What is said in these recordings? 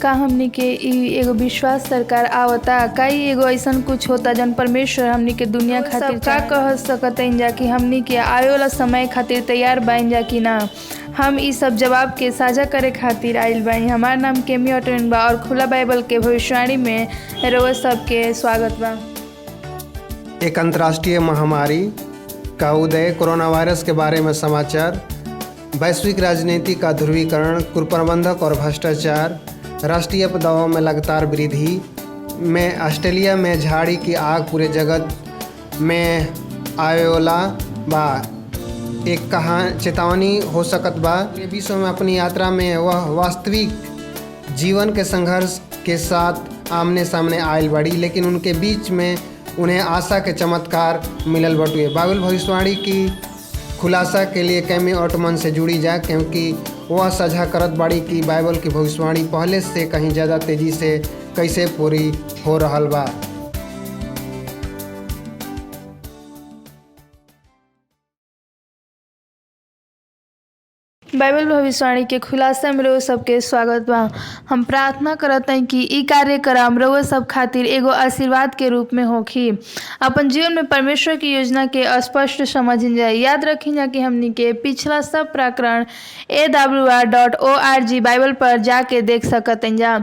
का हमनी के एगो विश्वास सरकार आवता का एगो ऐसन कुछ होता जन परमेश्वर हमनी के दुनिया खातिर का कह सकतइन जा कि हमनी के आवे वाला समय खातिर तैयार बाइन जा कि ना। हम ई सब जवाब के साझा करे खातिर आइल बानी। हमार नाम केमी ऑटोन बा और खुला बाइबल के भविष्यवाणी में रउआ सबके स्वागत बा। एक अंतर्राष्ट्रीय महामारी का उदय, कोरोना वायरस के बारे में समाचार, वैश्विक राजनीति का ध्रुवीकरण, कुप्रबंधक और भ्रष्टाचार, राष्ट्रीय आपदाओं में लगातार वृद्धि में ऑस्ट्रेलिया में झाड़ी की आग पूरे जगत में आयोला बा एक चेतावनी हो सकत बा। विश्व में अपनी यात्रा में वह वास्तविक जीवन के संघर्ष के साथ आमने सामने आयल बड़ी, लेकिन उनके बीच में उन्हें आशा के चमत्कार मिलल बटुए। बाइबल भविष्यवाणी की खुलासा के लिए केमी ऑटोमन से जुड़ी जा, क्योंकि वह साझा करत बाड़ी कि बाइबल की भविष्यवाणी पहले से कहीं ज़्यादा तेज़ी से कैसे पूरी हो रहल बा। बाइबल भविष्यवाणी के खुलासा में रउआ सबके स्वागत बा। हम प्रार्थना करत हई कि ई कार्यक्रम रउआ सब खातिर एगो आशीर्वाद के रूप में होखी। अपन जीवन में परमेश्वर की योजना के स्पष्ट समझ जाए। याद रखी जा कि हमनी के पिछला सब प्रकरण awr.org बाइबल पर जाके देख सकतन जा।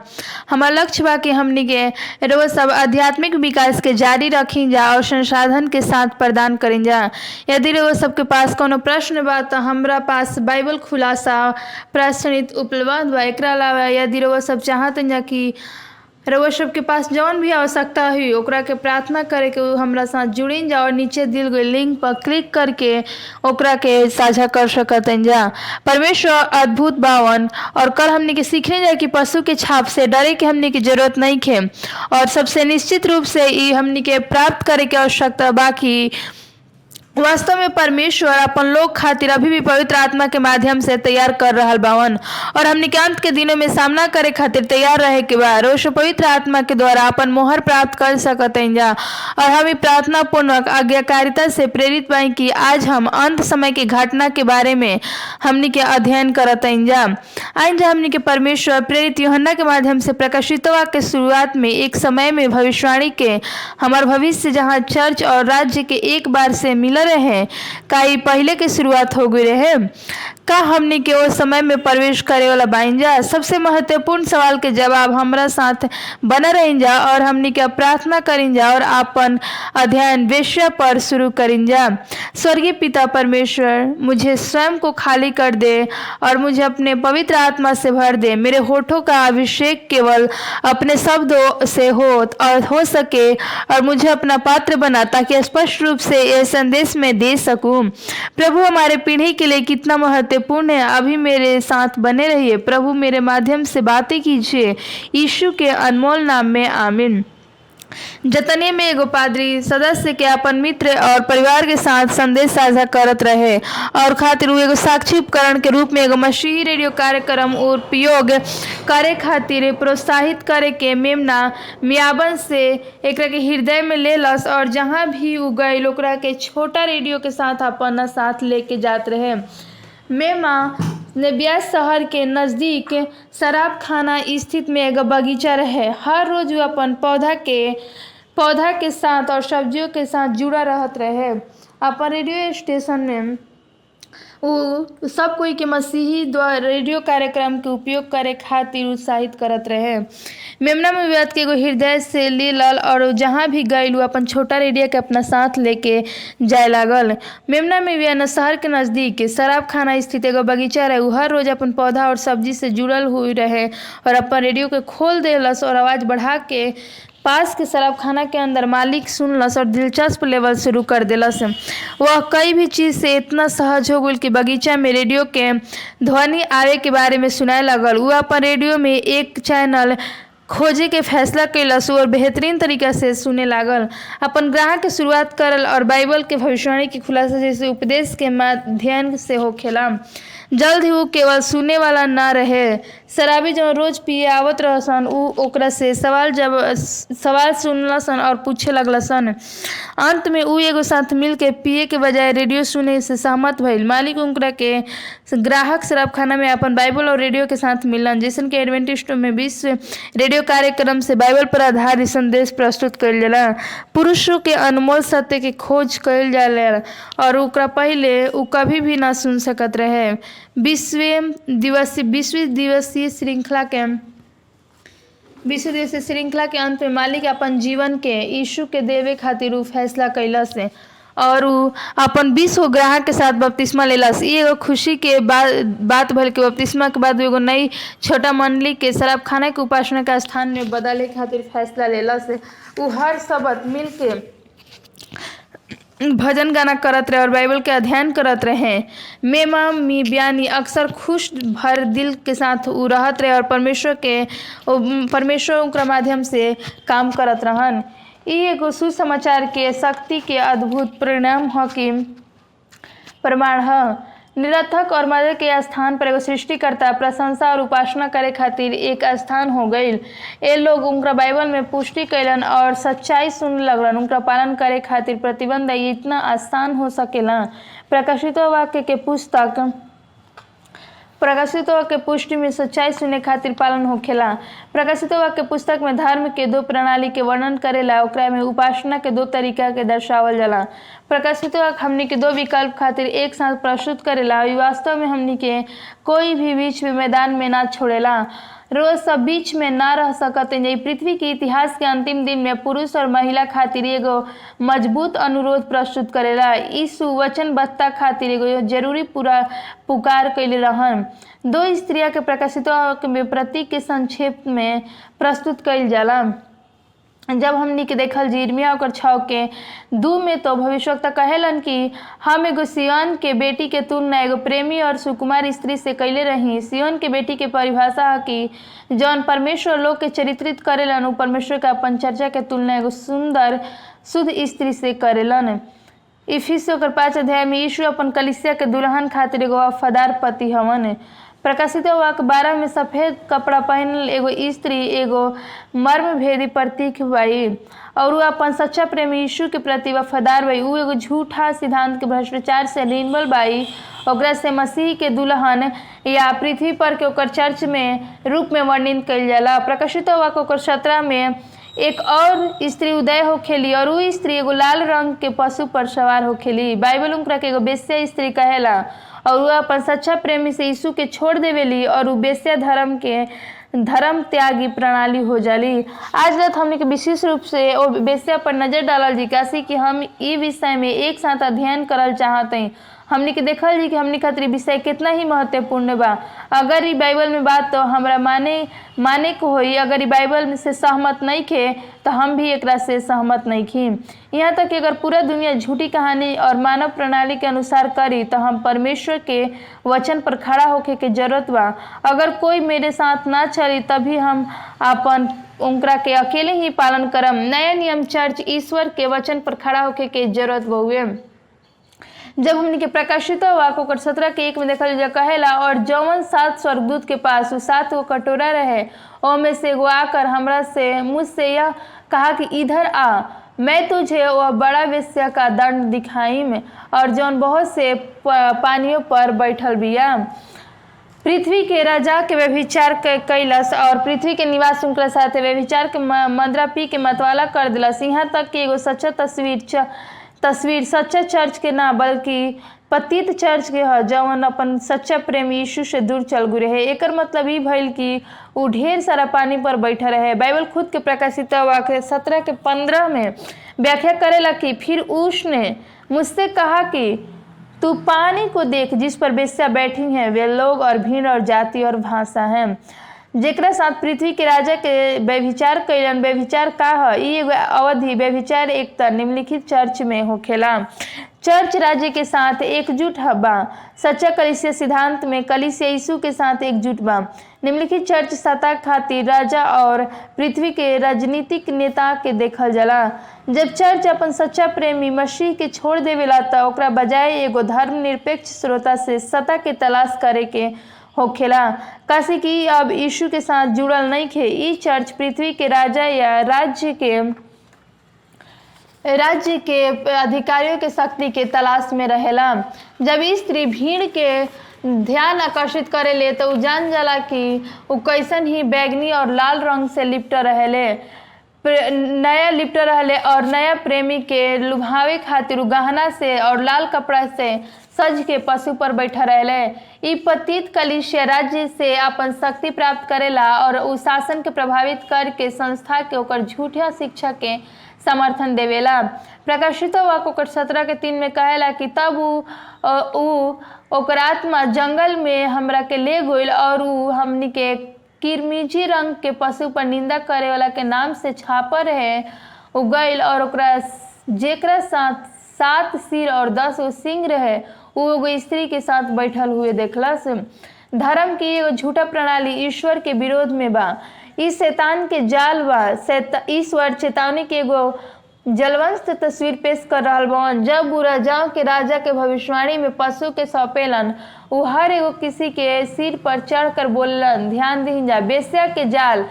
हमार लक्ष्य बा कि हमनी के रउआ सब आध्यात्मिक विकास के जारी रखी जा और संसाधन के साथ प्रदान करें जा। यदि रउआ सबके पास कोनो प्रश्न बा तो हमरा पास बाइबल खुलासा प्रस्तुत उपलब्ध बा। एकरा अलावा यदि रउआ सब चाहतन जा कि रउआ सबके पास जौन भी आवश्यकता हुई ओकरा के प्रार्थना करे के हमरा साथ जुड़िन जा और नीचे दिल गई लिंक पर क्लिक करके ओकरा के साझा कर सकतन जा। परमेश्वर अद्भुत बावन और कल हमने के सीखने जा कि पशु के छाप से डरे के हमने की जरूरत नहीं खे और सबसे निश्चित रूप से ई हमने के प्राप्त करे के आवश्यकता बाकी वास्तव में परमेश्वर अपन लोग खातिर अभी भी पवित्र आत्मा के माध्यम से तैयार कर रहल बावन और हमने के अंत के दिनों में सामना करे खातिर तैयार रहे के बाद रोज पवित्र आत्मा के द्वारा अपन मोहर प्राप्त कर सकतन जा। और हम ई प्रार्थना पूर्वक आज्ञाकारिता से प्रेरित बाई कि आज हम अंत समय की घटना के बारे में हमने के अध्ययन करतन जा। आज हमने के परमेश्वर प्रेरित यूहन्ना के माध्यम से प्रकाशित वाक्य के शुरुआत में एक समय में भविष्यवाणी के हमार भविष्य जहाँ चर्च और राज्य के एक बार से मिल रहे का पहले की शुरुआत हो गई रहे का हमने के उस समय में प्रवेश करे वाला बाइन जा। सबसे महत्वपूर्ण सवाल के जवाब हमरा साथ बना रहें जा और हमने के प्रार्थना करें जा और अपन अध्ययन विषय पर शुरू करें जा। स्वर्गीय पिता परमेश्वर, मुझे स्वयं को खाली कर दे और मुझे अपने पवित्र आत्मा से भर दे। मेरे होठों का अभिषेक केवल अपने शब्दों से हो सके और मुझे अपना पात्र बना ताकि स्पष्ट रूप से यह संदेश में दे सकूं। प्रभु, हमारे पीढ़ी के लिए कितना महत्वपूर्ण है, अभी मेरे साथ बने रहिए। प्रभु, मेरे माध्यम से बातें कीजिए। यीशु के अनमोल नाम में आमीन। जतने में एगो पादरी सदस्य के अपन मित्र और परिवार के साथ संदेश साझा करत रहे और खातिर वो एगो साक्षी उपकरण के रूप में एगो मसीही रेडियो कार्यक्रम उपयोग करे खातिर प्रोत्साहित करे के मेमना मियाबन से एकरा के हृदय में ले लस और जहाँ भी उ गए ओकरा के छोटा रेडियो के साथ अपन साथ लेके जात रहे। मेमा नेबियास शहर के नज़दीक शराब खाना स्थित में एगो बगीचा रहे। हर रोज वो अपन पौधा के साथ और सब्जियों के साथ जुड़ा रहत रहे। अपन रेडियो स्टेशन में वो सब कोई के मसीही द्वारा रेडियो कार्यक्रम के उपयोग करे खातिर उत्साहित करत रहे। मेमना में व्यक्ति के एगो हृदय से ले लल और जहाँ भी गई अपन छोटा रेडियो के अपना साथ लेके जाए लागल। मेमना में व्यक्ति शहर के नज़दीक शराब खाना स्थित एगो बगीचा रहे। हर रोज अपन पौधा और सब्जी से जुड़ल हुई रहे और अपन रेडियो के खोल देलस और आवाज़ बढ़ा के पास के शराब खाना के अंदर मालिक सुनलस और दिलचस्प लेवल शुरू कर दिलस। वह कई भी चीज़ से इतना सहज हो गई कि बगीचा में रेडियो के ध्वनि आवे के बारे में सुनाए लगल। वह अपन रेडियो में एक चैनल खोजे के फैसला कैलस और बेहतरीन तरीका से सुने लागल। अपन ग्राहक के शुरुआत करल और बाइबल के भविष्यवाणी की खुलासा जैसे उपदेश के माध्यम से होखेला। जल्द ही वो केवल सुने वाला ना रहे। शराबी जब रोज पिए आवत रहसन उ ओकरा से सवाल सुनलसन और पूछे लगलसन। अंत में उ एगो साथ मिल के पिए के बजाय रेडियो सुने से सहमत भइल। मालिक उनकरा के ग्राहक शराब खाना में अपन बाइबल और रेडियो के साथ मिलन, जैसन के एडवेंटिस्टों में विश्व रेडियो कार्यक्रम से बाइबल पर आधारित संदेश प्रस्तुत कइल जाला। पुरुषों के अनमोल सत्य के खोज कइल जाला और ओकरा पहिले उ कभी भी ना सुन सकत रहे। विश्व दिवसीय श्रृंखला के अंत में मालिक अपन जीवन के यीशु के देवे खातिर उ फैसला कैलस और उ अपन 20 गो ग्राहक के साथ बपतिस्मा लेलस। ई एगो खुशी के बात भइल कि बपतिस्मा के बाद एगो नई छोटा मंडली के शराब खाना के उपासना के स्थान में बदले खातिर फैसला लेलस। उ हर सबत मिल के भजन गाना करत रहे और बाइबल के अध्ययन करत रहे। मेमा मी बयानी अक्सर खुश भर दिल के साथ उ रहत रहे और परमेश्वर उनका माध्यम से काम करत रहन। ई एगो सुसमाचार के शक्ति के अद्भुत प्रमाण ह। निरर्थक और मजे के स्थान पर एगो सृष्टिकर्ता प्रशंसा और उपासना करे खातिर एक स्थान हो गईल। ए लोग उनका बाइबल में पुष्टि कैलन और सच्चाई सुन लगलन। उनका पालन करे खातिर प्रतिबंध इतना आसान हो सकेला। प्रकाशित वाक्य के पुष्टि में सच्चाई सुने खातिर पालन होखेला। प्रकाशित वाक्य पुस्तक में धर्म के दो प्रणाली के वर्णन करेला, ओकरा में उपासना के दो तरीका के दर्शावल जाला। प्रकाशित वाक्य हमनी के दो विकल्प खातिर एक साथ प्रस्तुत करेला। वास्तव में हमनी के कोई भी बीच में मैदान में ना छोड़ेला। रोज सब बीच में ना रह सकते। पृथ्वी के इतिहास के अंतिम दिन में पुरुष और महिला खातिर एगो मजबूत अनुरोध प्रस्तुत करेला। यीशु वचनबद्धता खातिर एगो जरूरी पुकार कैले रहन। दो स्त्रियां के प्रकाशित में प्रतीक के संक्षेप में प्रस्तुत कैल जाला। जब हमनी के देखल जी यिर्मयाह ओकर 6 के 2 में तो भविष्यवक्ता कहेलन कि हम एगो सिय्योन के बेटी के तुलना एगो प्रेमी और सुकुमार स्त्री से कैले रही। सिय्योन के बेटी के परिभाषा है कि जौन परमेश्वर लोग के चरित्रित करेलन उ परमेश्वर के अपन चर्चा के तुलना एगो सुंदर शुद्ध स्त्री से करेलन। इफिसियों 5 अध्याय में यीशु अपन कलीसिया के दुल्हन खातिर एगो वफादार पति हवन। प्रकाशित वाक्य 12 में सफेद कपड़ा पहनल एगो स्त्री एगो मर्म भेदी प्रतीक बाई और उ अपन सच्चा प्रेमी यीशु के प्रति वफादार बाई। उ एगो झूठा सिद्धांत के भ्रष्टाचार से निर्मल बाई। ओकरा से मसीह के दुल्हन या पृथ्वी पर के ओकर चर्च में रूप में वर्णित कइल जाला। प्रकाशित वाक्य ओकर 17 में एक और स्त्री उदय होखेली और उ स्त्री एगो लाल रंग के पशु पर सवार होखेली। बाइबल उनकरा के एगो बेश्या स्त्री कहेला और वह अपन सच्चा प्रेमी से यीशु के छोड़ देवेली और उ बेश्या धर्म त्यागी प्रणाली हो जाली। आज रात हमने के विशेष रूप से ओ बेश्या पर नजर डालल जी काशी कि हम ई विषय में एक साथ अध्ययन करल चाहते हैं। हमने के देखल जी कि हमने खातिर विषय कितना ही महत्वपूर्ण बा। अगर ई बाइबल में बात तो हमरा माने को होई। अगर ई बाइबल से सहमत नहीं खे तो हम भी एकरा से सहमत नहीं खी। यहाँ तक कि अगर पूरा दुनिया झूठी कहानी और मानव प्रणाली के अनुसार करी तो हम परमेश्वर के वचन पर खड़ा होके के जरूरत बा। अगर कोई मेरे साथ ना चली तभी हम अपन उनकरा के अकेले ही पालन करम। नया नियम चर्च ईश्वर के वचन पर खड़ा होके के जरूरत बहुए। जब हमने के प्रकाशित वाक्य ओकर 17 के 1 में देखल जा कहेला और जौन 7 स्वर्गदूत के पास 7 गो कटोरा रहे ओमे से एगो आकर मुझसे यह कहा कि इधर आ, मैं तुझे वह बड़ा वेश्या का दंड दिखाईम और जौन बहुत से पानियों पर बैठल बिया। पृथ्वी के राजा के व्यभिचार कैलस और पृथ्वी के निवास उनके साथ व्यभिचार के मंद्रा पी के मतवाला कर दिलस। यहाँ तक कि एगो सच्चा तस्वीर सच्चा चर्च के ना बल्कि पतित चर्च के ह जवन अपन सच्चा प्रेम यीशु से दूर चल गए रहे। एकर मतलब ई भइल कि उ ढेर सारा पानी पर बैठा रहे। बाइबल खुद के प्रकाशित वाक्य 17 के 15 में व्याख्या करेला कि फिर उसने मुझसे कहा कि तू पानी को देख जिस पर बेश्या बैठी हैं। वे लोग और भीड़ और जाति और भाषा हैं जेकरा साथ पृथ्वी के राजा के व्यभिचार कैलन। व्यभिचार का है? ई एगो अवधि व्यभिचार एक निम्नलिखित चर्च में होखेला। चर्च राज्य के साथ एकजुट बा। सच्चा कलीसिया सिद्धांत में कलीसिया यीशु के साथ एकजुट बा। निम्नलिखित चर्च सत्ता खातिर राजा और पृथ्वी के राजनीतिक नेता के देखल जाला। जब चर्च अपन सच्चा प्रेमी मसीह के छोड़ देवेला त ओकरा बजाय एगो धर्मनिरपेक्ष श्रोता से सत्ता के तलाश करे के होखेला, काशी कि अब यीशु के साथ जुड़ल नहीं खे। ई चर्च पृथ्वी के राजा या राज्य के अधिकारियों के शक्ति के तलाश में रहेला। जब स्त्री भीड़ के ध्यान आकर्षित करेले तो उ जान जाला कि उ कैसन ही बैगनी और लाल रंग से लिपट रहले और नया प्रेमी के लुभावे खातिर उ गहना से और लाल कपड़ा से सज के पशु पर बैठा रहले। ई पतित कलीसिया राज्य से अपन शक्ति प्राप्त करेला और उ शासन के प्रभावित करके संस्था के ओकर झूठा शिक्षा के समर्थन देवेला। प्रकाशित वाक्य ओकर 17:3 में कहेला कि तब ओकर आत्मा जंगल में हमरा के ले गइल और उ हमनी के किरमिजी रंग के पशु पर निंदा करे वाला के नाम से छापर है उ गइल और ओकरा जेकरा साथ 7 सिर और 10 सिंग रहे उ एगो स्त्री के साथ बैठल हुए देखलस। धर्म की एगो झूठा प्रणाली ईश्वर के विरोध में बा। ई शैतान के जाल बा। ईश्वर चेतावनी के एगो जलवंत तस्वीर पेश कर रहल बन। जब उ राजाओं के राजा के भविष्यवाणी में पशु के सौंपेलन उ हर एगो किसी के सिर पर चढ़ कर बोलन, ध्यान दीन जा बेश्या के जाल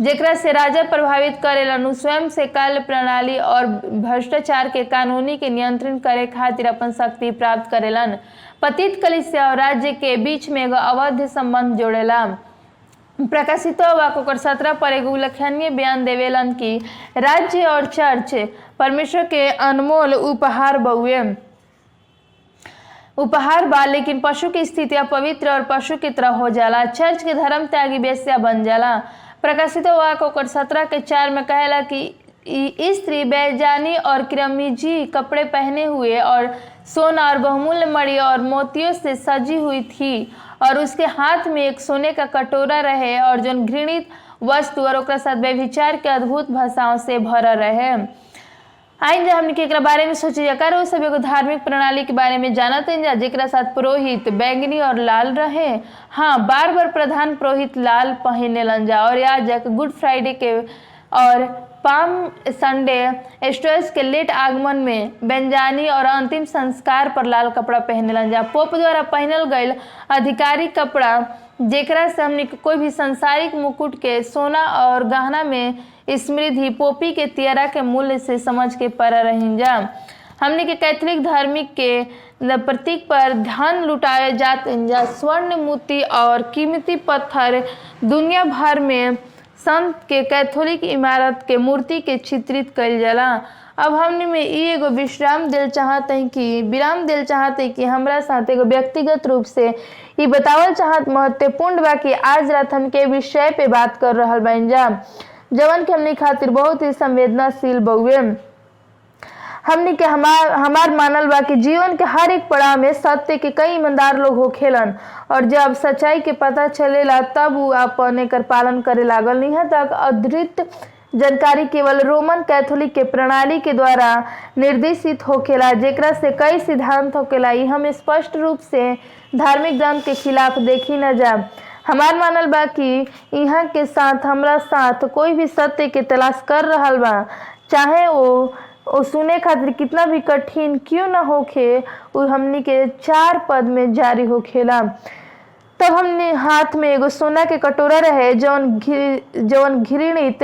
जेकरा से राजा प्रभावित करेलन उ स्वयं से काल प्रणाली और भ्रष्टाचार के कानूनी के नियंत्रण करे खातिर अपन शक्ति प्राप्त करेलन। पतित कलीसिया और राज्य के बीच में एगो अवैध संबंध जोड़ेला। प्रकाशित वाक्य ओकर 17 पर एगो उल्लेखनीय बयान देवेलन कि राज्य और चर्च परमेश्वर के अनमोल उपहार बा, लेकिन पशु की स्थिति अपवित्र और पशु की तरह हो जाला। चर्च के धर्म त्यागी बेश्या बन जाला। प्रकाशित वाक्य ओकर 17:4 में कहेला कि स्त्री बेजानी और किरमिजी कपड़े पहने हुए और सोना और बहुमूल्य मणि और मोतियों से सजी हुई थी और उसके हाथ में एक सोने का कटोरा रहे और जो घृणित वस्तु और ओकरा साथ व्यभिचार के अद्भुत भाषाओं से भरा रहे। आइन जा हमने एकरा बारे में सोचे जाकर वो सब एगो धार्मिक प्रणाली के बारे में जानत जा जेकरा साथ पुरोहित बैंगनी और लाल रहे। हाँ, बार प्रधान पुरोहित लाल पहनेलन जा और याजक गुड फ्राइडे के और पाम संडे स्टोर्स के लेट आगमन में बेंजानी और अंतिम संस्कार पर लाल कपड़ा पहनेलन जा। पोप द्वारा पहनल गईल अधिकारी कपड़ा जेकरा से हमने कोई भी संसारिक मुकुट के सोना और गहना में समृद्धि पोपी के तियरा के मूल्य से समझ के पर रहिन जा। हमने के कैथोलिक धार्मिक के प्रतीक पर धन लुटाए जाते जा। स्वर्ण मोती और कीमती पत्थर दुनिया भर में संत के कैथोलिक इमारत के मूर्ति के चित्रित कइल जाला। अब हमने में ई एगो विराम दिल चाहते कि हमरा साथ एगो व्यक्तिगत रूप से ई बतावल चाहत महत्वपूर्ण बा कि आज रात हम के विषय पे बात कर रहल बाइन जा जवन के हमनी खातिर बहुत ही संवेदनशील बउए। हमनी के हमार मानल बा कि जीवन के हर एक पड़ाव में सत्य के कई ईमानदार लोग होखेलन और जब सच्चाई के पता चलेला तब उ अपन एकर पालन करे लागल। यहाँ तक अद्वितीय जानकारी केवल रोमन कैथोलिक के प्रणाली के द्वारा निर्देशित होखेला जेकरा से कई सिद्धांत होखेला। ई हम स्पष्ट रूप से धार्मिक ग्रंथ के खिलाफ देखी न जा। हमार मानल बा कि यहाँ के साथ हमरा साथ कोई भी सत्य के तलाश कर रहल बा, चाहे वो सुने खातिर कितना भी कठिन क्यों न होखे, वो हमनी के 4 पद में जारी होखेला। तब हमने हाथ में एगो सोना के कटोरा रहे जौन घृणित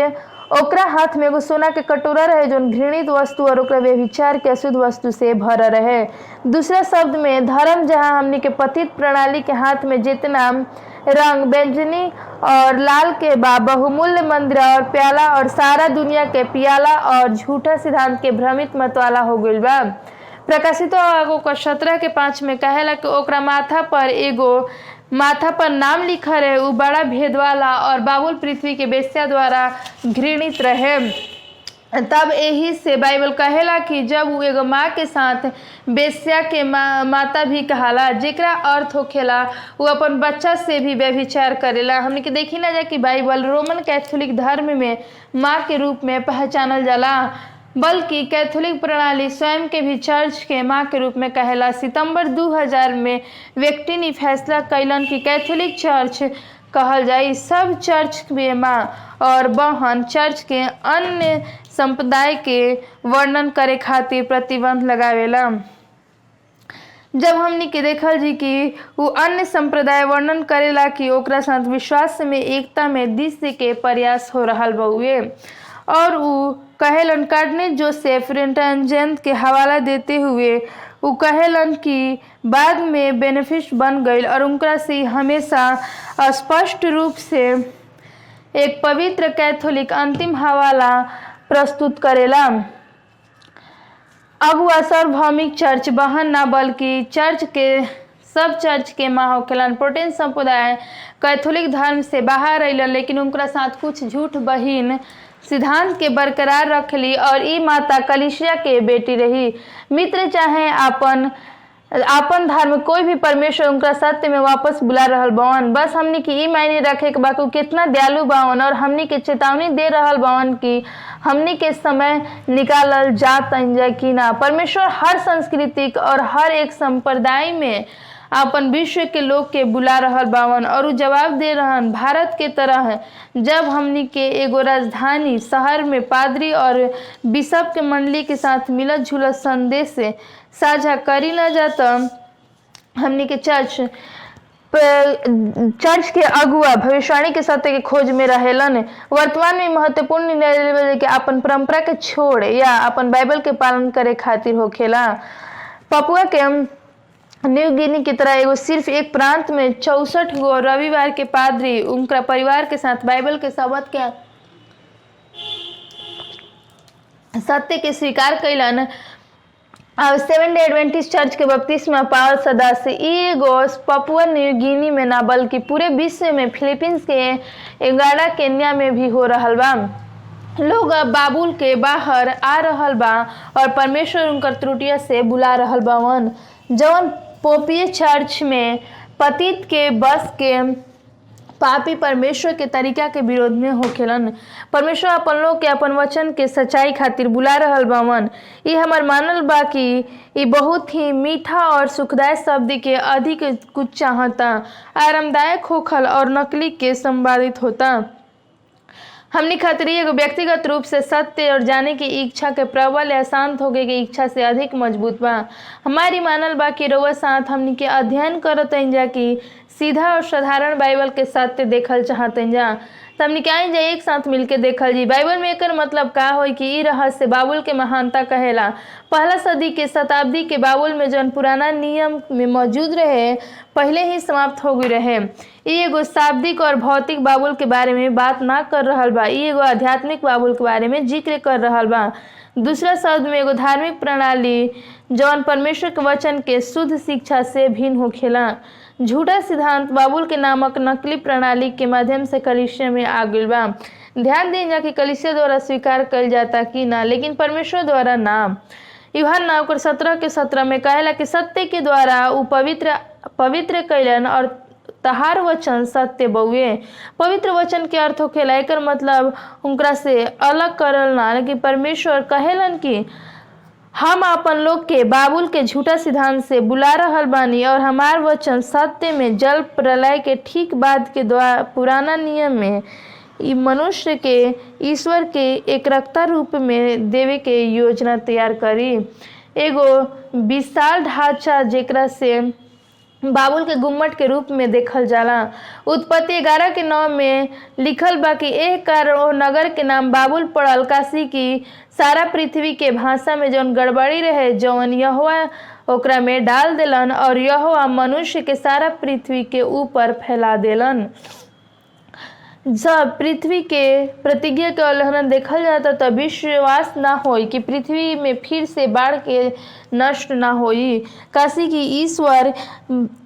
ओकरा हाथ में एगो सोना के कटोरा रहे जौन घृणित वस्तु और ओकरा व्यभिचार के अशुद्ध वस्तु से भरा रहे। दूसरा शब्द में धर्म जहाँ हमनी के पतित प्रणाली के हाथ में जितना रंग बैंगनी और लाल के बहुमूल्य मंदिर और प्याला और सारा दुनिया के पियाला और झूठा सिद्धांत के भ्रमित मतवाला हो गइल बा। प्रकाशित वाक्य 17:5 में कहेला कि ओकरा माथा पर नाम लिखा रहे उ बड़ा भेद वाला और बाबुल पृथ्वी के बेश्या द्वारा घृणित रहे। तब यही से बाइबल कहेला कि जब वो एगो माँ के साथ बेश्या के माता भी कहाला जेकरा अर्थ होखेला वो अपन बच्चा से भी व्यभिचार करेला। हमने के देखी ना जा कि बाइबल रोमन कैथोलिक धर्म में माँ के रूप में पहचानल जाला। बल्कि कैथोलिक प्रणाली स्वयं के भी चर्च के माँ के रूप में कहेला। सितंबर 2000 में व्यक्ति ने फैसला कैलन कि कैथोलिक चर्च कहल जाई। सब चर्च के माँ और बहन चर्च के अन्य संप्रदाय के वर्णन करे खातिर प्रतिबंध लगावेला। जब हमनी के देखल जी कि उ अन्य संप्रदाय वर्णन करेला कि ओकरा साथ विश्वास में एकता में दिशे के प्रयास हो रहल बउए, और उ कहेलन कार्डिनल जोसेफ रेटजिंगर्स के हवाला देते हुए उ कहेलन कि बाद में बेनिफिट बन गईल और उनका से हमेशा स्पष्ट रूप से एक पवित्र कैथोलिक अंतिम हवाला प्रस्तुत करेला। अगुआ सार्वभौमिक चर्च बहन ना बल्कि चर्च के सब चर्च के माँ होखेलन। प्रोटेस्टेंट संप्रदाय कैथोलिक धर्म से बाहर अइलन, लेकिन उनका साथ कुछ झूठ बहिन सिद्धांत के बरकरार रखली और ई माता कलीसिया के बेटी रही। मित्र चाहे आपन धर्म कोई भी परमेश्वर उनका सत्य में वापस बुला रहल बावन। बस हमनी की ई मायने रखे के बा कि कितना दयालु बावन और हमनी के चेतावनी दे रहल बावन कि हमनी के समय निकालल जात कि ना। परमेश्वर हर सांस्कृतिक और हर एक संप्रदाय में अपन विश्व के लोग के बुला रहल बावन और उ जवाब दे रहन। भारत के तरह जब हमनी के एगो राजधानी शहर में पादरी और बिशप के मंडली के साथ मिलत जुलत संदेश साझा करी न जाता, हमनी के चर्च के अगुआ भविष्यवाणी के सत्य के खोज में रहेलन। वर्तमान में महत्वपूर्ण निर्णय लेवे के अपन परंपरा के छोड़ या अपन बाइबल के पालन करे खातिर होखेला। पपुआ के न्यू गिनी की तरह एगो सिर्फ एक प्रांत में 64 गो रविवार के पादरी उनका परिवार के साथ बाइबल के शब्द के सत्य के स्वीकार कैलन। सेवन डे एडवेंटिस्ट चर्च के बपतिस्मा पावल सदस्य एगो पपुआ न्यू गिनी में ना बल्कि पूरे विश्व में फिलीपींस के एंगाडा केन्या में भी हो रहल बा। लोग अब बाबुल के बाहर आ रहल बा और परमेश्वर उनकर त्रुटिया से बुला रहल बावन, जवन पोपीय चर्च में पतित के बस के पापी परमेश्वर के तरीका के विरोध में होखेलन। परमेश्वर अपन लोग के अपन वचन के सच्चाई खातिर बुला रहल बावन। ये हमार मानल बा कि ये बहुत ही मीठा और सुखदायक शब्द के अधिक कुछ चाहता, आरामदायक होखल और नकली के संवादित होता। हमनी खातिर एगो व्यक्तिगत रूप से सत्य और जाने की इच्छा के प्रबल या शांत होगे की इच्छा से अधिक मजबूत बा। हमारी मानल बा कि रउआ साथ हमनी के अध्ययन करत जा कि सीधा और साधारण बाइबल के सत्य देखल चाहते जा, तो हमनी के आई जा एक साथ मिलके देखल जी बाइबल में एकर मतलब का होई कि ई रहस्य बाबुल के महानता कहेला। पहला सदी के शताब्दी के बाबुल में जौन पुराना नियम में मौजूद रहे पहले ही समाप्त हो गई रहे। ई एगो शाब्दिक और भौतिक बाबुल के बारे में बात ना कर रहल बा, ई एगो आध्यात्मिक बाबुल के बारे में जिक्र कर रहल बा। दूसरा शब्द में एगो धार्मिक प्रणाली जौन परमेश्वर के वचन के शुद्ध शिक्षा से भिन्न होखेला। झूठा सिद्धांत बाबुल के नामक नकली प्रणाली के माध्यम से कलीसिया में आ गइल बा। ध्यान दें कि कलीसिया द्वारा स्वीकार कइल जाता कि ना, लेकिन परमेश्वर द्वारा ना। यूहन्ना 17:17 में कहेला कि सत्य के द्वारा उ पवित्र कैलन और तहार वचन सत्य बउए। पवित्र वचन के अर्थ होखेला एकर मतलब उनकरा से अलग करल ना, लेकिन परमेश्वर कहेलन कि हम अपन लोग के बाबुल के झूठा सिद्धांत से बुला रहल बानी और हमार वचन सत्य में जल प्रलय के ठीक बाद के द्वारा पुराना नियम में ई मनुष्य के ईश्वर के एकरकता रूप में देवे के योजना तैयार करी। एगो विशाल ढांचा जेकरा से बाबुल के गुम्मट के रूप में देखल जाला। उत्पत्ति 11:9 में लिखल बा कि एह कारण ओ नगर के नाम बाबुल पड़ल, काशी की सारा पृथ्वी के भाषा में जौन गड़बड़ी रहे जौन यहोवा ओकरा में डाल देलन और यहोवा मनुष्य के सारा पृथ्वी के ऊपर फैला देलन। जब पृथ्वी के प्रतिज्ञा के उल्लंघन देखल जाता तब विश्वास ना होई कि पृथ्वी में फिर से बाढ़ के नष्ट ना होई। काशी की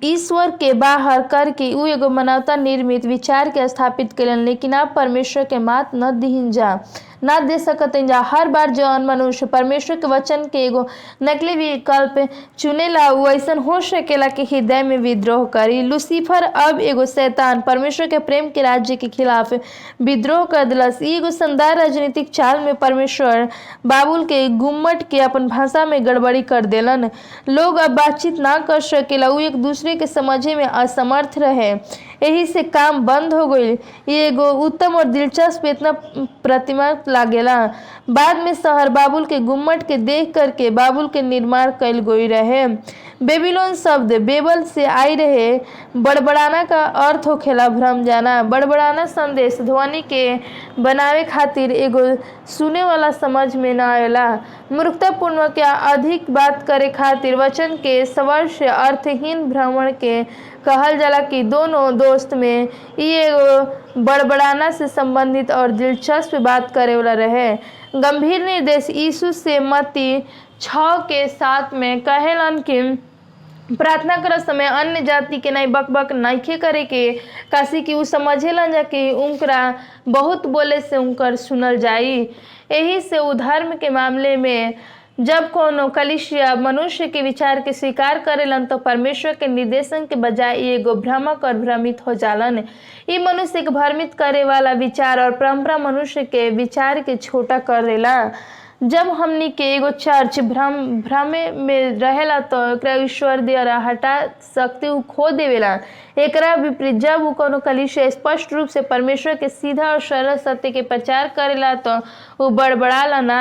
ईश्वर के बाहर करके उ एगो मानवता निर्मित विचार के स्थापित कलन, लेकिन आप परमेश्वर के मात न दिहिन जा। ना दे सकते जा। हर बार जौन मनुष्य परमेश्वर के वचन के एगो नकली विकल्प चुनेला उ ऐसन हो सकेला कि हृदय में विद्रोह करी। लूसीफर अब एगो शैतान परमेश्वर के प्रेम के राज्य के खिलाफ विद्रोह कर दिलस। ई एगो शानदार राजनीतिक चाल में परमेश्वर बाबुल के गुम्मट के अपन भाषा में गड़बड़ी कर देलन। लोग अब बातचीत ना कर सकेला, उ एक दूसरे के समझे में असमर्थ रहे, यही से काम बंद हो गई। ये एगो उत्तम और दिलचस्प इतना प्रतिमा लागेला। बाद में शहर बाबुल के गुम्मट के देख करके बाबुल के निर्माण कैल गई रहे। बेबीलोन शब्द बेबल से आई रहे। बड़बड़ाना का अर्थ होखेला भ्रम जाना। बड़बड़ाना संदेश ध्वनि के बनावे खातिर एगो सुने वाला समझ में ना आवेला। मूर्खतापूर्ण या अधिक बात करे खातिर वचन के स्वर से अर्थहीन भ्रमण के कहल जाला कि दोनों दोस्त में ई एगो बड़बड़ाना से संबंधित और दिलचस्प बात करे वाला रहे। गंभीर निर्देश यीशु से मत्ती 6:7 में कहेलन कि प्रार्थना करत समय अन्य जाति के नहीं बकबक नइखे करे के, काशी कि उ समझेलन जा कि उनकरा बहुत बोले से उनकर सुनल जाई। यही से उ धर्म के मामले में जब कोनो कलीसिया मनुष्य के विचार के स्वीकार करेलन तो परमेश्वर के निर्देशन के बजाय एगो भ्रामक और भ्रमित हो जालन। ई मनुष्य के भ्रमित करे वाला विचार और परंपरा मनुष्य के विचार के छोटा कर देला। जब हमनी के एगो चर्च भ्रमे में रहेला तो एकरा ईश्वर द्वारा हटा सकते उ खो देवेला। एकरा विपरीत जब उ कोनो कलीसिया स्पष्ट रूप से परमेश्वर के सीधा और सरल सत्य के प्रचार करेला तो उ बड़बड़ाला ना।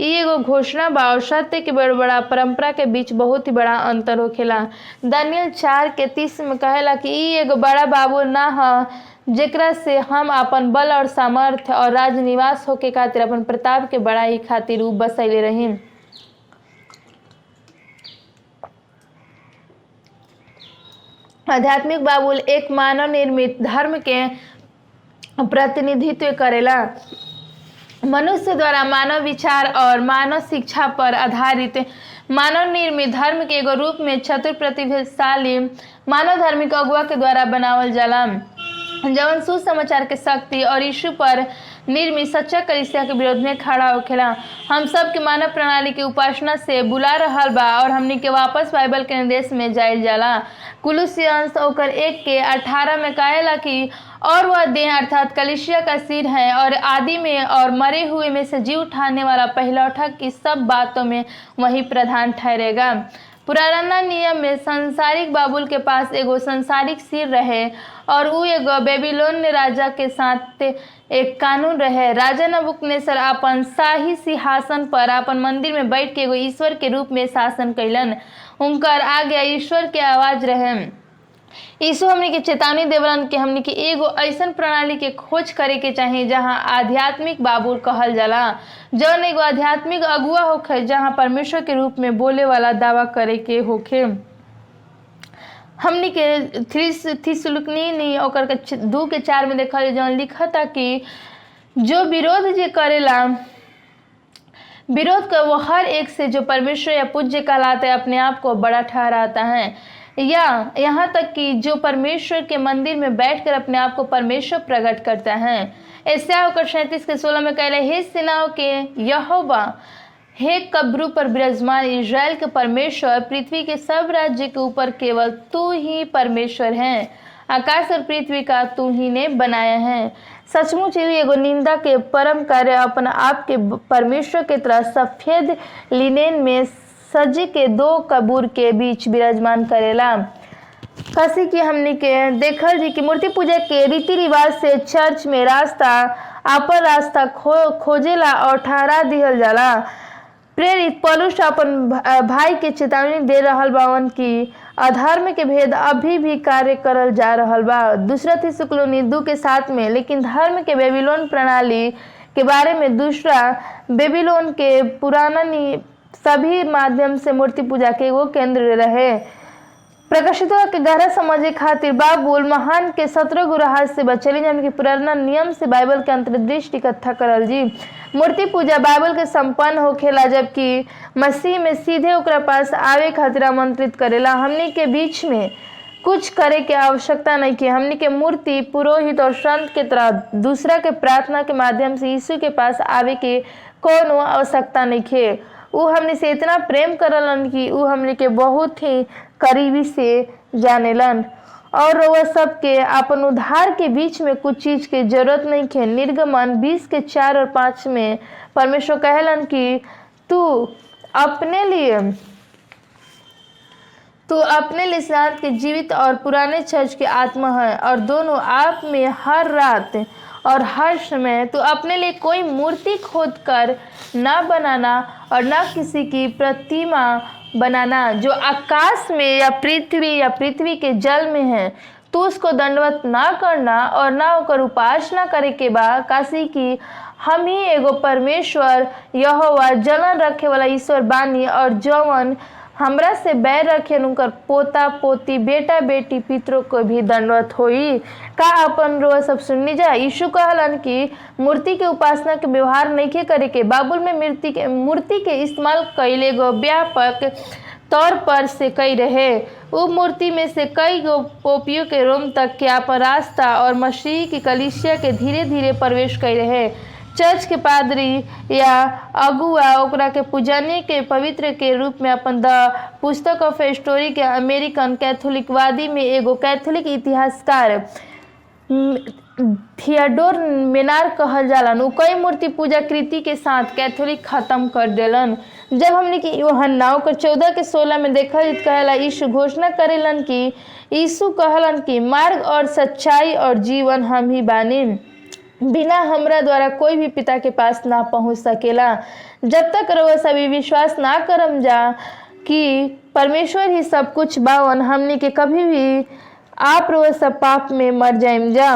ई एगो घोषणा बा और सत्य के बड़बड़ा परंपरा के बीच बहुत ही बड़ा अंतर होखेला। दानियल 4:30 में कहेला कि ई एगो बड़ा बाबुल ना ह जेकरा से हम अपन बल और सामर्थ्य और राजनिवास होके खातिर अपन प्रताप के बड़ाई खातिर उ बसैले रहीन। आध्यात्मिक बाबुल एक मानव निर्मित धर्म के प्रतिनिधित्व करेला। मनुष्य द्वारा मानव विचार और मानव शिक्षा पर आधारित मानव निर्मित धर्म के एगो रूप में चतुर प्रतिभाशाली मानव धार्मिक अगुआ के द्वारा बनावल जाला जवन सुसमाचार के शक्ति और यीशु पर निर्मित सच्चा कलीसिया के विरोध में खड़ा होखेला। हम सब के मानव प्रणाली के उपासना से बुला रहल बा और हमनी के वापस बाइबल के निर्देश में जाइल जाला। कुलुसियंस 1:18 में कहेला कि और वह देह अर्थात कलीसिया का सिर है और आदि में और मरे हुए में से जी उठाने वाला पहलौठा की सब बातों में वही प्रधान ठहरेगा। पुराना नियम में सांसारिक बाबुल के पास एगो सांसारिक सिर रहे और उ एगो बेबीलोन राजा के साथ एक कानून रहे। राजा नबूकदनेस्सर अपन शाही सिंहासन पर अपन मंदिर में बैठ के एगो ईश्वर के रूप में शासन कैलन। उनकर आज्ञा ईश्वर के आवाज रहे। यीशु हमनी के चेतावनी देवलन कि हमनी के एगो ऐसन प्रणाली के खोज करे के चाही जहां आध्यात्मिक बाबुल कहल जाला, जौन एगो आध्यात्मिक अगुआ होखे जहां परमेश्वर के रूप में बोले वाला दावा करे के होखे। हमनी के थिस्सलुनीकि ओकर 2:4 में देखल जौन लिखता कि जो विरोध जे करेला विरोध कर वो हर एक से जो परमेश्वर या पूज्य कहलाता है अपने आप को बड़ा ठहराता है, या यहाँ तक कि जो परमेश्वर के मंदिर में बैठकर अपने आप को परमेश्वर प्रकट करता है। एशिया 37:16 में कहले, हे सेनाओं के यहोवा, हे कब्रू पर विराजमान इज़राइल के परमेश्वर, पृथ्वी के सब राज्य के ऊपर केवल तू ही परमेश्वर है, आकाश और पृथ्वी का तू ही ने बनाया है। सचमुच ही एगो निंदा के परम कार्य अपन आप के परमेश्वर के तरह सफेद लिनेन में सजी के 2 कबूर के बीच विराजमान करेला। कसी की हमनी के देखल जी कि मूर्ति पूजा के रीति रिवाज से चर्च में रास्ता आपन रास्ता खोजेला और ठहरा दिहल जाला। प्रेरित पौलुस अपन भाई के चेतावनी दे रहल बावन कि अधर्म के भेद अभी भी कार्य करल जा रहल बा। 2 थिस्सलुनी 2:7 में, लेकिन धर्म के बेबीलोन प्रणाली के बारे में दूसरा बेबीलोन के पुराना सभी माध्यम से मूर्ति पूजा के एगो केंद्र रहे। प्रकाशितवा के गहरा समझे खातिर बाबुल महान के 17 गो रहस्य से बचेली, जबकि पुराना नियम से बाइबल के अंतर्दृष्टि इकट्ठा करल जी। मूर्ति पूजा बाइबल के संपन्न होखेला, जबकि मसीह में सीधे ओकरा पास आवे खातिर आमंत्रित करेला। हमनी के बीच में कुछ करे के आवश्यकता नहीं कि हमनी के मूर्ति पुरोहित और संत के तरह दूसरा के प्रार्थना के माध्यम से यीशु के पास आवे के कोनो आवश्यकता नहीं खे। उ हमनी से इतना प्रेम करलन कि उ हमनी के बहुत ही करीबी से जानेलन और वह सबके अपन उद्धार के बीच में कुछ चीज के जरूरत नहीं खे। निर्गमन 20:4 और 5 में परमेश्वर कहलन कि तू अपने लिए सिद्धांत के जीवित और पुराने चर्च की आत्मा है और दोनों आप में हर रात और हर समय तू अपने लिए कोई मूर्ति खोद कर ना बनाना और ना किसी की प्रतिमा बनाना जो आकाश में या पृथ्वी के जल में है। तू उसको दंडवत ना करना और ना होकर उपासना करे के बा काशी की हम ही एगो परमेश्वर यहोवा जलन रखे वाला ईश्वर बानी और जवन हमरा से बैर रखे उनकर पोता पोती बेटा बेटी पितरों को भी दंडवत होई। का अपन रो सब सुननी जा। यीशु कहलन कि मूर्ति के उपासना के व्यवहार नहीं के करे के। बाबुल में मूर्ति के इस्तेमाल कैले गो व्यापक तौर पर से कई रहे। वो मूर्ति में से कई गो पोपियों के रोम तक के अपन रास्ता और मसीह की कलीसिया के धीरे धीरे प्रवेश कर रहे। चर्च के पादरी या अगुआ ओकरा के पूजनीय के पवित्र के रूप में अपन द पुस्तक ऑफ हिस्टोरी के अमेरिकन कैथोलिकवादी में एगो कैथोलिक इतिहासकार थियोडोर मेनार कहल जालन। उ कई मूर्ति पूजा कृति के साथ कैथोलिक खत्म कर देलन। जब हमने कि यूहन्ना 14:16 में देखल कहला यीशु घोषणा करेलन कि यीशु कहलन कि मार्ग और सच्चाई और जीवन हम ही बानी, बिना हमरा द्वारा कोई भी पिता के पास ना पहुंच सकेला। जब तक रउआ सभी विश्वास ना करम जा कि परमेश्वर ही सब कुछ बावन हमने के कभी भी आप रउआ सब पाप में मर जाइम जा।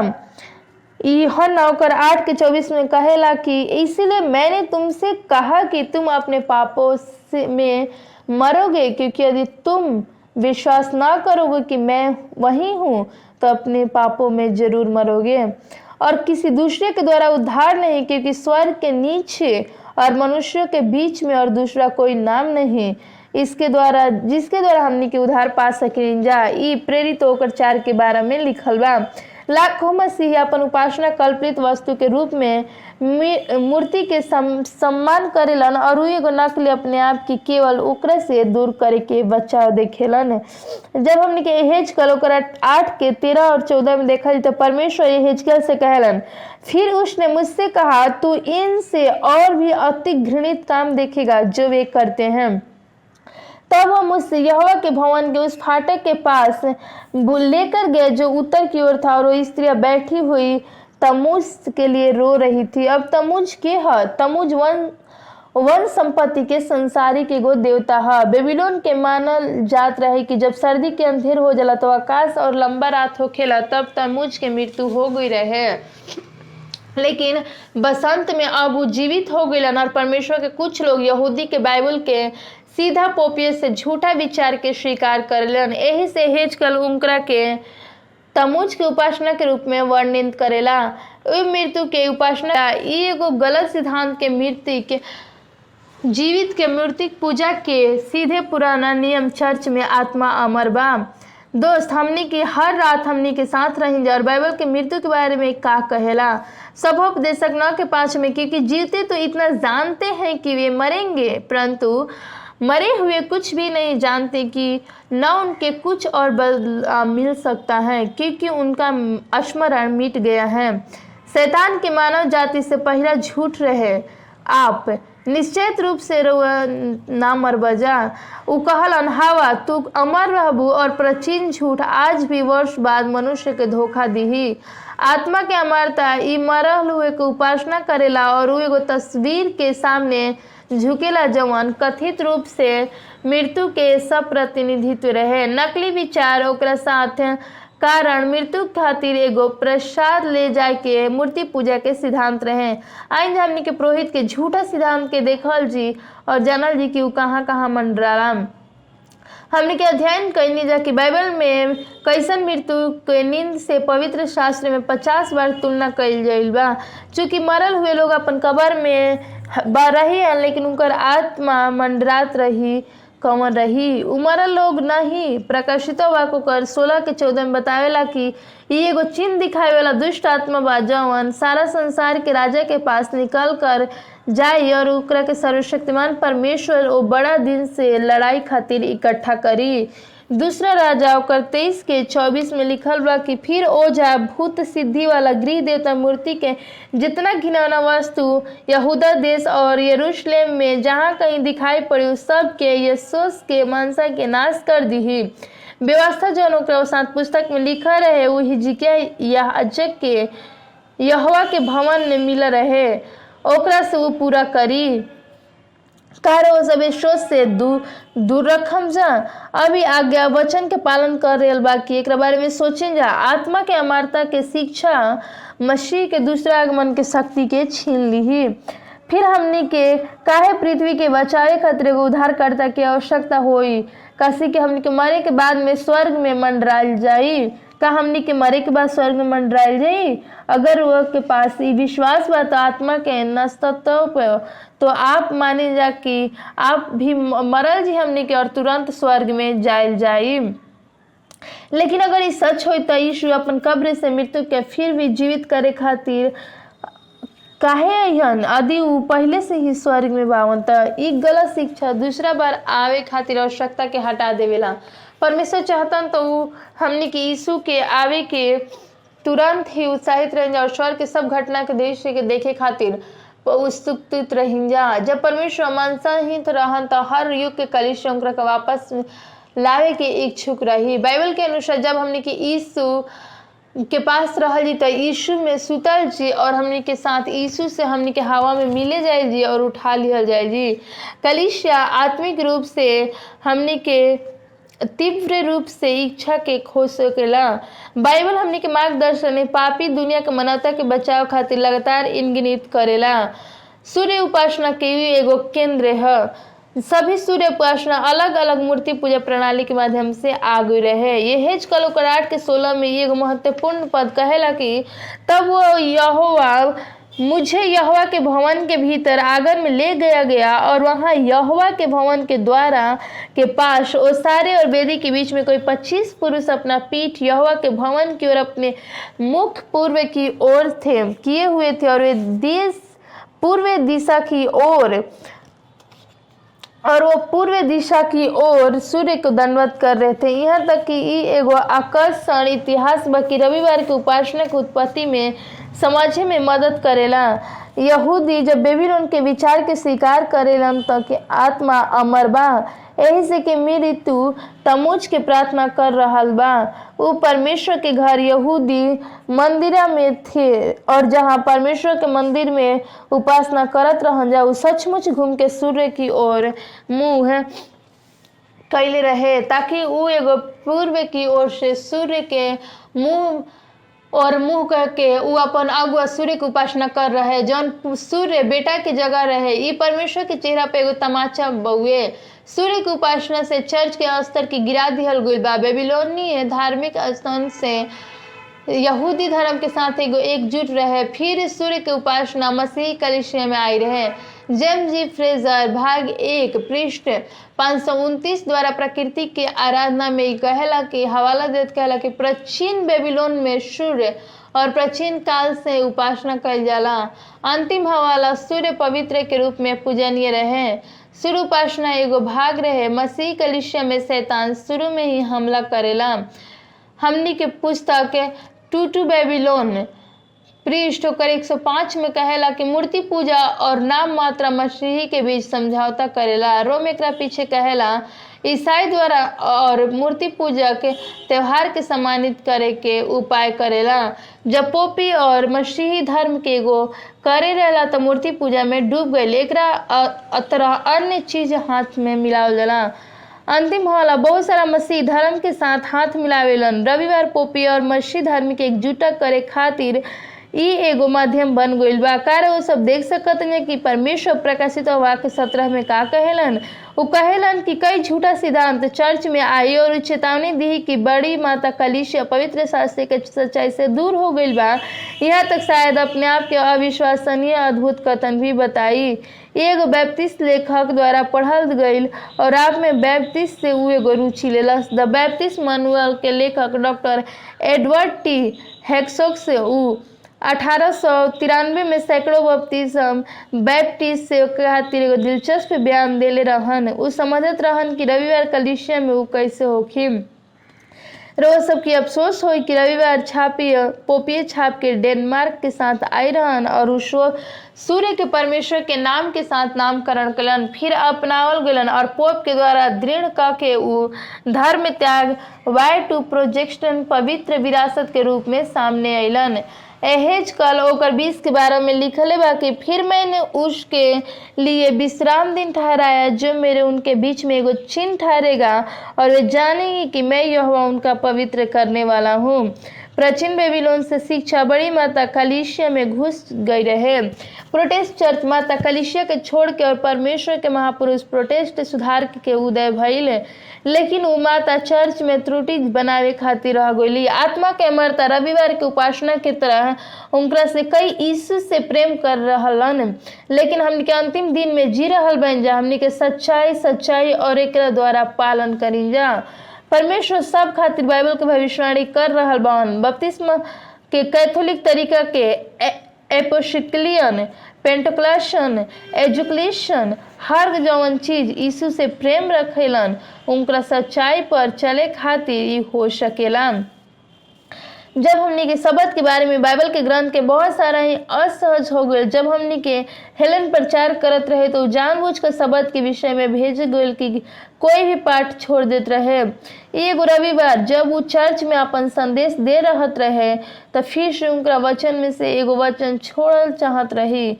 यूहन्ना 8:24 में कहेला कि इसीलिए मैंने तुमसे कहा कि तुम अपने पापों में मरोगे, क्योंकि यदि तुम विश्वास ना करोगे कि मैं वही हूँ तो अपने पापों में जरूर मरोगे। और किसी दूसरे के द्वारा उद्धार नहीं, क्योंकि स्वर्ग के नीचे और मनुष्यों के बीच में और दूसरा कोई नाम नहीं जिसके द्वारा हमनी के उद्धार पा सकें जा। ई प्रेरित होकर 4:12 में लिखल बा। लाखों मसीही अपन उपासना कल्पित वस्तु के रूप में मूर्ति के सम्मान करेलन और एगो नकली अपने आप की केवल ओकरा से दूर करे के बचाव देखेलन। जब हमने के एहेजकल 8:13 और 14 में देखा तो परमेश्वर एहेजकल से कहलन, फिर उसने मुझसे कहा तू इनसे और भी अति घृणित काम देखेगा जो वे करते हैं। तब वो मुझसे यहोवा के भवन के उस फाटक के पास लेकर गए जो उत्तर की ओर था और वो स्त्रियां बैठी हुई तमुज के लिए रो रही थी। अब तमुज के है? तमुज वन संपत्ति के संसारी के गो देवता है। बेबीलोन के मानल जात रहे कि जब सर्दी के अंधेर हो जाला तो आकाश और लंबा रात होखेला, तब तमुज के मृत्यु हो गई रहे। लेकिन बसंत में अब वो जीवित हो गए और परमेश्वर के कुछ लोग यहूदी के बाइबल के सीधा पोपिये से झूठा विचार के स्वीकार करलन। यही से हेजकल उनकरा के तमुज के उपासना के रूप में वर्णित करेला। मृत्यु के उपासना एगो गलत सिद्धांत के मृत्यु के जीवित के मूर्ति पूजा के सीधे पुराना नियम चर्च में आत्मा अमर बा। दोस्त हमनी की हर रात हमनी के साथ रहेंगे और बाइबल के मृत्यु के बारे में का कहेला। सब उपदेशक 9 के 5 में क्योंकि जीवते तो इतना जानते हैं कि वे मरेंगे, परंतु मरे हुए कुछ भी नहीं जानते कि न उनके कुछ और मिल सकता है क्योंकि उनका स्मरण मिट गया है। शैतान की मानव जाति से पहला झूठ रहे, आप निश्चित रूप से ना मर बजा। उ कहलन हवा तू अमर रहबू और प्राचीन झूठ आज भी वर्ष बाद मनुष्य के धोखा दीही। आत्मा के अमरता ई मरल हुए के उपासना करेला और उ एगो तस्वीर के सामने झुकेला जवन कथित रूप से मृत्यु के सब प्रतिनिधित्व रहे। नकली विचार ओकरा साथ कारण मृत्यु खातिर एगो प्रसाद ले जाए के मूर्ति पूजा के सिद्धांत रहे। आज हमनी के पुरोहित के झूठा सिद्धांत के देखल जी और जानल जी कि उ कहाँ कहाँ मंडराला। हमने के अध्ययन कैनी जा कि बाइबल में कैसन मृत्यु के नींद से पवित्र शास्त्र में 50 बार तुलना कइल जाइल बा। चूँकि मरल हुए लोग अपन कब्र में रही लेकिन उनकर आत्मा मंडरात रही कौन रही। उमरल लोग नहीं प्रकाशित वाको कर 16 के 14 में बतावेला कि ई एगो चिन्ह दिखावे वाला दुष्ट आत्मा बा जौन सारा संसार के राजा के पास निकल कर जाई और ओकरा के सर्वशक्तिमान परमेश्वर ओ बड़ा दिन से लड़ाई खातिर इकट्ठा करी। दूसरा राजा ओकर 23 के 24 में लिखल बा कि फिर ओझा भूत सिद्धि वाला गृह देवता मूर्ति के जितना घिनौना वस्तु यहूदा देश और यरूशलेम में जहाँ कहीं दिखाई पड़ी उस सब के यीशुस के मनसा के नाश कर दी। व्यवस्था जौन ओकरा 7 पुस्तक में लिखा रहे वो हिजकिया याजक के यहोवा के भवन में मिल रहे ओकरा से वो पूरा करी। कार वो सब स्रोत से दूर रखम जा। अभी आज्ञा वचन के पालन कर रहे बा कि एक बारे में सोचें जा। आत्मा के अमरता के शिक्षा मसीह के दूसरा आगमन के शक्ति के छीन ली। फिर हमने के काहे पृथ्वी के बचावे खातिर एगो उद्धारकर्ता की आवश्यकता होई। काशी के हमने के मरे के बाद में स्वर्ग में मंडरायल जाई। का हमने के मरे के बाद स्वर्ग में मंडरायल जाई। अगर वो के पास ये विश्वास बा तो आत्मा के नस्तत्व पे तो आप माने जा कि आप भी मरल जी हमने के और तुरंत स्वर्ग में जायल जाई। लेकिन अगर ये सच हो तो यीशु अपन कब्र से मृत्यु के फिर भी जीवित करे खातिर काहे अहन यदि वो पहले से ही स्वर्ग में बावन तो ई गलत शिक्षा दूसरा बार आवे खातिर आवश्यकता के हटा देवेला। परमेश्वर चाहतन तो हमने के यीशु के आवे के तुरंत ही उत्साहित रहें और स्वर्ग के सब घटना के दृश्य के देखे खातिर उत्सुक रहें जा। जब परमेश्वर मनसाहित रहन तो हर युग के कलीसिया के वापस लावे के इच्छुक रही। बाइबल के अनुसार जब हमने के यीशु के पास रहल जी तो यीशु में सुतल जी और हमने के साथ यीशु से हमने के हवा में मिले जाए जी और उठा लिया जाए जी। कलीसिया आत्मिक रूप से हमने के तीव्र रूप से इच्छा के खोज सकेला। बाइबल हमने के मार्गदर्शन पापी दुनिया के मानवता के बचाव खातिर लगातार इंगित करेला। सूर्य उपासना के एगो केंद्र है। सभी सूर्य उपासना अलग अलग मूर्ति पूजा प्रणाली के माध्यम से आगे रहे। ये हेजकल 8 के 16 में ये महत्वपूर्ण पद कहेला कि तब वो यहोवा मुझे यहोवा के भवन के भीतर आंगन में ले गया और वहाँ यहोवा के भवन के द्वारा के पास ओसारे और वेदी के बीच में कोई 25 पुरुष अपना पीठ यहोवा के भवन की ओर अपने मुख पूर्व की ओर थे किए हुए थे और वे पूर्व दिशा की ओर और वो पूर्व दिशा की ओर सूर्य को दंडवत कर रहे थे। यहाँ तक कि एगो आकर्षण इतिहास बाकी रविवार के उपासना के उत्पत्ति में समझे में मदद करेला। यहूदी जब बेबीलोन के विचार के स्वीकार करेलन तो कि आत्मा अमर बा यही से कि मृत्यु तमुज के प्रार्थना कर रहल बा। वो परमेश्वर के घर यहूदी मंदिरा में थे और जहाँ परमेश्वर के मंदिर में उपासना करत रहन जा सचमुच घूम के सूर्य की ओर मुंह कैले रहे ताकि वो एगो पूर्व की ओर से सूर्य के मुंह कह के वो अपन अगुआ सूर्य की उपासना कर रहे जौन सूर्य बेटा के जगह रहे। ये परमेश्वर के चेहरा पे एगो तमाचा बउए। सूर्य की उपासना से चर्च के स्तर की गिरा दिहल गइल बा। बेबीलोनीय धार्मिक स्तर से यहूदी धर्म के साथ एगो एकजुट रहे। फिर सूर्य के उपासना मसीही कलीसिया में आई रहे। जेम्स जी फ्रेजर भाग 1 पृष्ठ 529 द्वारा प्रकृति के आराधना में कहेला कि हवाला देत कहला कि प्राचीन बेबीलोन में सूर्य और प्राचीन काल से उपासना कइल जाला। अंतिम हवाला सूर्य पवित्र के रूप में पूजनीय रहे। सूर्य उपासना एगो भाग रहे। मसीही कलीसिया में शैतान शुरू में ही हमला करेला। हमनी के पुस्तक टू बेबीलोन पृष्ठ 105 में कहेला कि मूर्ति पूजा और नाम मात्रा मसीही के बीच समझौता करेला। रोम एकरा पीछे कहेला ईसाई द्वारा और मूर्ति पूजा के त्योहार के सम्मानित करे के उपाय करेला। जब पोपी और मसीही धर्म के एगो करे रहेला तो मूर्ति पूजा में डूब गए। एकरा तरह अन्य चीज हाथ में मिलावल जाला। अंतिम हवाला बहुत सारा मसीह धर्म के साथ हाथ मिलावेलन। रविवार पोपी और मसीह धर्म के एकजुटा करे खातिर ई एगो माध्यम बन गईल बा। कार वो सब देख सकत हैं कि परमेश्वर प्रकाशित वाक्य 17 में का कहेलन। वो कहेलन कि कई झूठा सिद्धांत चर्च में आई और चेतावनी दी कि बड़ी माता कलीसिया पवित्र शास्त्र के सच्चाई से दूर हो गई बा। यहाँ तक शायद अपने आप के अविश्वसनीय अद्भुत कथन भी बताई। एगो बैप्टिस्ट लेखक द्वारा पढ़ल गईल और आप में बैप्टिस्ट से उ एगो रुचि लेलस। द बैप्टिस्ट मैनुअल के लेखक डॉक्टर एडवर्ड टी हैक्सॉक से उ 1893 में सैकड़ों बपतिस्म बैप्टिस्ट से खातिर एगो दिलचस्प बयान देले रहन। उ समझत रहन कि रविवार कलीसिया में उ कैसे होखी। रोज सबकी अफसोस हुई कि रविवार पोपीय छाप के डेनमार्क के साथ आई रहन और उस सूर्य के परमेश्वर के नाम के साथ नामकरण कलन, फिर अपनावल गलन और पोप के द्वारा दृढ़ के उ धर्म त्याग वाई टू प्रोजेक्शन पवित्र विरासत के रूप में सामने अलन। एहेज कल ओकर 20 के 12 में लिखले बा कि फिर मैंने उसके लिए विश्राम दिन ठहराया जो मेरे उनके बीच में एगो चिन्ह ठहरेगा और वे जानेंगे कि मैं यहोवा उनका पवित्र करने वाला हूँ। प्राचीन बेबीलोन से शिक्षा बड़ी माता कलीसिया में घुस गई रहे। प्रोटेस्ट चर्च माता कलीसिया के छोड़ के और परमेश्वर के महापुरुष प्रोटेस्ट सुधार के उदय भइल, लेकिन वो माता चर्च में त्रुटि बनावे खातिर रह गई। आत्मा के अमरता रविवार के उपासना के तरह उनकरा से कई यीशु से प्रेम कर रहलन, लेकिन हमनी के अंतिम दिन में जी रहल बन जा हमनी के सच्चाई और एकरा द्वारा पालन करी जा। परमेश्वर सब खातिर बाइबल के भविष्यवाणी कर रहल बन। बपतिस्मा के कैथोलिक तरीका के एपोसिक्लियन पेंटोक्लासन एजुकेशन हर जवन चीज यीशु से प्रेम रखेलन उनका सच्चाई पर चले खातिर ही हो सकेला। जब हमनी के शब्द के बारे में बाइबल के ग्रंथ के बहुत सारा ही असहज हो गए। जब हमनी के हेलन प्रचार करत रहे तो जानबूझकर शब्द के विषय में भेज गए कि कोई भी पाठ छोड़ देते रहे। एगो रविवार जब वो चर्च में अपन संदेश दे रहत रहे तो फिर से उनका वचन में से एगो वचन छोड़ल चाहत रही।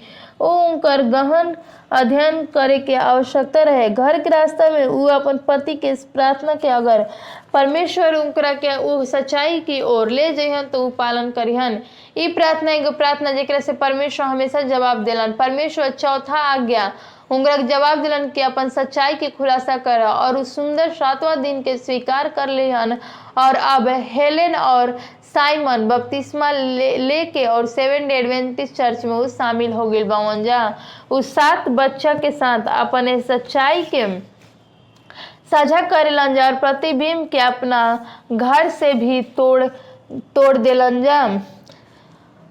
वो उनकर गहन अध्ययन करे के आवश्यकता रहे। घर के रास्ता में वो अपन पति के प्रार्थना के अगर परमेश्वर उनकरा के वो सच्चाई की ओर ले जइहन तो वो पालन करिहन। ई प्रार्थना एगो प्रार्थना जेकरा से परमेश्वर हमेशा जवाब देलन। परमेश्वर चौथा आज्ञा उनकरा जवाब दिलन कि अपन सच्चाई के खुलासा कर और उस सुंदर 7वां दिन के स्वीकार कर लेहन। और अब हेलेन और साइमन बपतिस्मा लेके और 7 डे एडवेंटिस्ट चर्च में वो शामिल हो गए बावन जा। उस 7 बच्चा के साथ अपने सच्चाई के साझा करेलन जा और प्रतिबिंब के अपना घर से भी तोड़ देलन जा।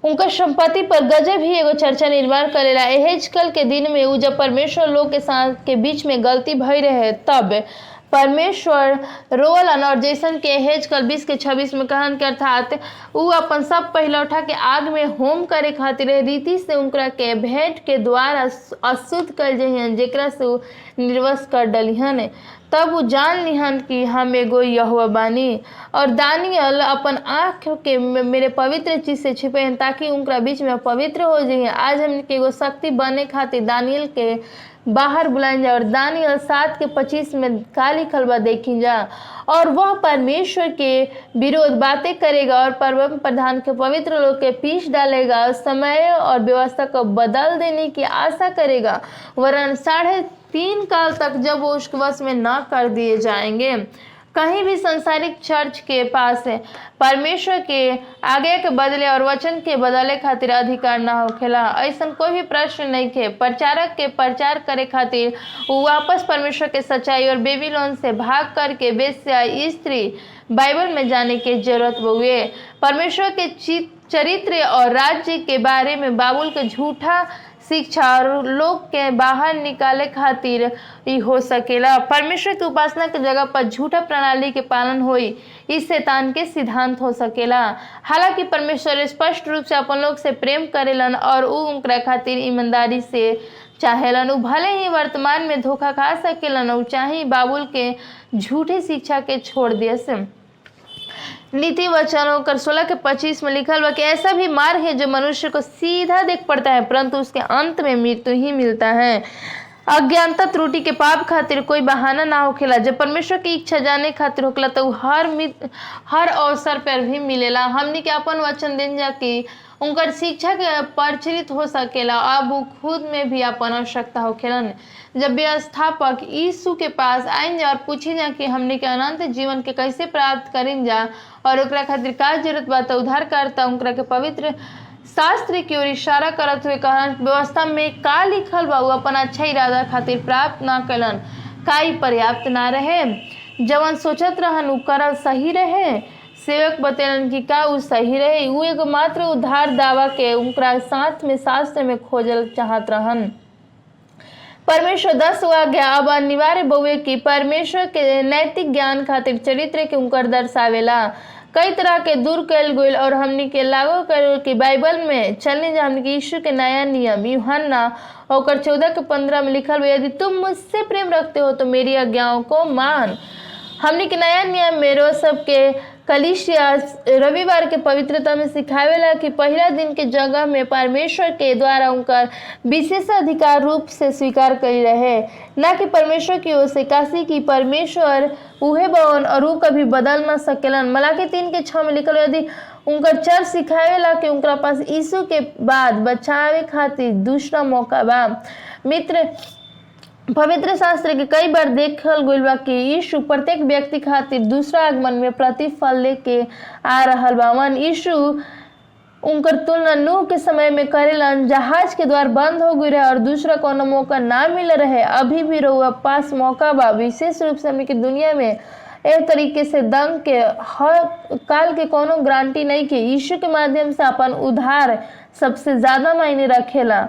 उनका संपत्ति पर गजब ही एगो चर्चा निर्माण करेला। एहेज कल के दिन में उ जब परमेश्वर लोग के साथ के बीच में गलती भई रहे तब परमेश्वर रोलन और जैसन के एहेज कल 20 के 26 में कहन के अर्थात उ अपन सब पहिलौठा के आग में होम करे खातिर रीति से उनकरा के भेंट के द्वारा अशुद्ध कर जइहन जेकरा से उ निर्वश कर डलिहन। तब वो जान लिहन कि हम एगो यहोवा बानी। और दानियल अपन आँख के मेरे पवित्र चीज से छिपे ताकि उनका बीच में पवित्र हो जाइए। आज हमने एगो शक्ति बने खातिर दानियल के बाहर बुलाएं जा और दानियल 7 के 25 में का लिखल बा देखी जा। और वह परमेश्वर के विरोध बातें करेगा और परम प्रधान के पवित्र लोग के पीछ डालेगा और समय और व्यवस्था को बदल देने की आशा करेगा, वरन 3.5 काल तक जब वो उसके वश में न कर दिए जाएंगे। कहीं भी संसारिक चर्च के पास परमेश्वर के आगे के बदले और वचन के बदले खातिर अधिकार ना होखेला। ऐसा कोई भी प्रश्न नहीं थे। प्रचारक के प्रचार करे खातिर वो वापस परमेश्वर के सच्चाई और बेबीलोन से भाग करके वेश्या स्त्री बाइबल में जाने की जरूरत हुए। परमेश्वर के चरित्र और राज्य के बारे में बाबुल के झूठा शिक्षा और लोग के बाहर निकाले खातिर ही हो सकेला। परमेश्वर की उपासना के जगह पर झूठा प्रणाली के पालन होई इस शैतान के सिद्धांत हो सकेला। हालांकि परमेश्वर स्पष्ट रूप से अपन लोग से प्रेम करेलन और उ उनकरा खातिर ईमानदारी से चाहेलन। उ भले ही वर्तमान में धोखा खा सकेलन उ चाहे बाबुल के झूठी शिक्षा के छोड़ दिए से। नीति वचन होकर 16 के 25 में लिखल बा कि ऐसा भी मार्ग है जो मनुष्य को सीधा देख पड़ता है परंतु उसके अंत में मृत्यु ही मिलता है। अज्ञानता त्रुटि के पाप खातिर कोई बहाना ना होखेला। जब परमेश्वर की इच्छा जाने खातिर होखेला तो हर अवसर पर भी मिलेला। हमनी के अपन वचन देन जा कि उनकर शिक्षा के प्रचलित हो सकेला। अब वो खुद में भी अपन आवश्यकता होखेलन। जब व्यवस्थापक यीशु के पास आइन जा और पूछी जा कि हमने के अनंत जीवन के कैसे प्राप्त करें जा और ओकरा खातिर का जरूरत बा, तो उद्धारकर्ता उनकरा के पवित्र शास्त्र की ओर इशारा करत हुए कहलन व्यवस्था में का लिखल बा, वो अपन अच्छा इरादा खातिर प्राप्त ना कलन। का ई पर्याप्त ना रहे? जवन सोचत रहन उ करल सही रहे? सेवक बतेलन कि का उ सही रहे? उ एगो मात्र उद्धार दावा के उनकरा साथ में शास्त्र में खोजल चाहत रहन। परमेश्वर 10 आज्ञा अब अनिवार्य बउए कि परमेश्वर के नैतिक ज्ञान खातिर चरित्र के उनकर दर्शावेला। कई तरह के दूर कैल गईल और हमनी के लागू कर कि बाइबल में चलने जा हमनी के यीशु के नया नियम यूहन्ना और 14:15 में लिखल बा, यदि तुम मुझसे प्रेम रखते हो तो मेरी आज्ञाओं को मान। हमनी के नया नियम में रोज सबके कलीसिया रविवार के पवित्रता में सिखावेला कि पहला दिन के जगह में परमेश्वर के द्वारा उनकर विशेष अधिकार रूप से स्वीकार करी रहे, ना कि परमेश्वर की ओर से। काशी की परमेश्वर उहे बवन और उ कभी बदल ना सकेलन। मलाकी 3:6 में लिखल, यदि उनकर चर्च सिखावेला कि उनका पास यीशु के बाद बचावे खातिर दूसरा मौका बा। मित्र, पवित्र शास्त्र के कई बार देखल गईल बा कि यीशु प्रत्येक व्यक्ति खातिर दूसरा आगमन में प्रतिफल लेके आ रहल बावन। यीशु उनकर तुलना नूह के समय में करेलन। जहाज के द्वार बंद हो गई रहे और दूसरा कोनो मौका ना मिल रहे। अभी भी रउआ पास मौका बा। विशेष रूप से हमनी के दुनिया में एक तरीके से दंग के हर काल के कोनो गारंटी नहीं के यीशु के माध्यम से अपन उद्धार सबसे ज्यादा मायने रखेला।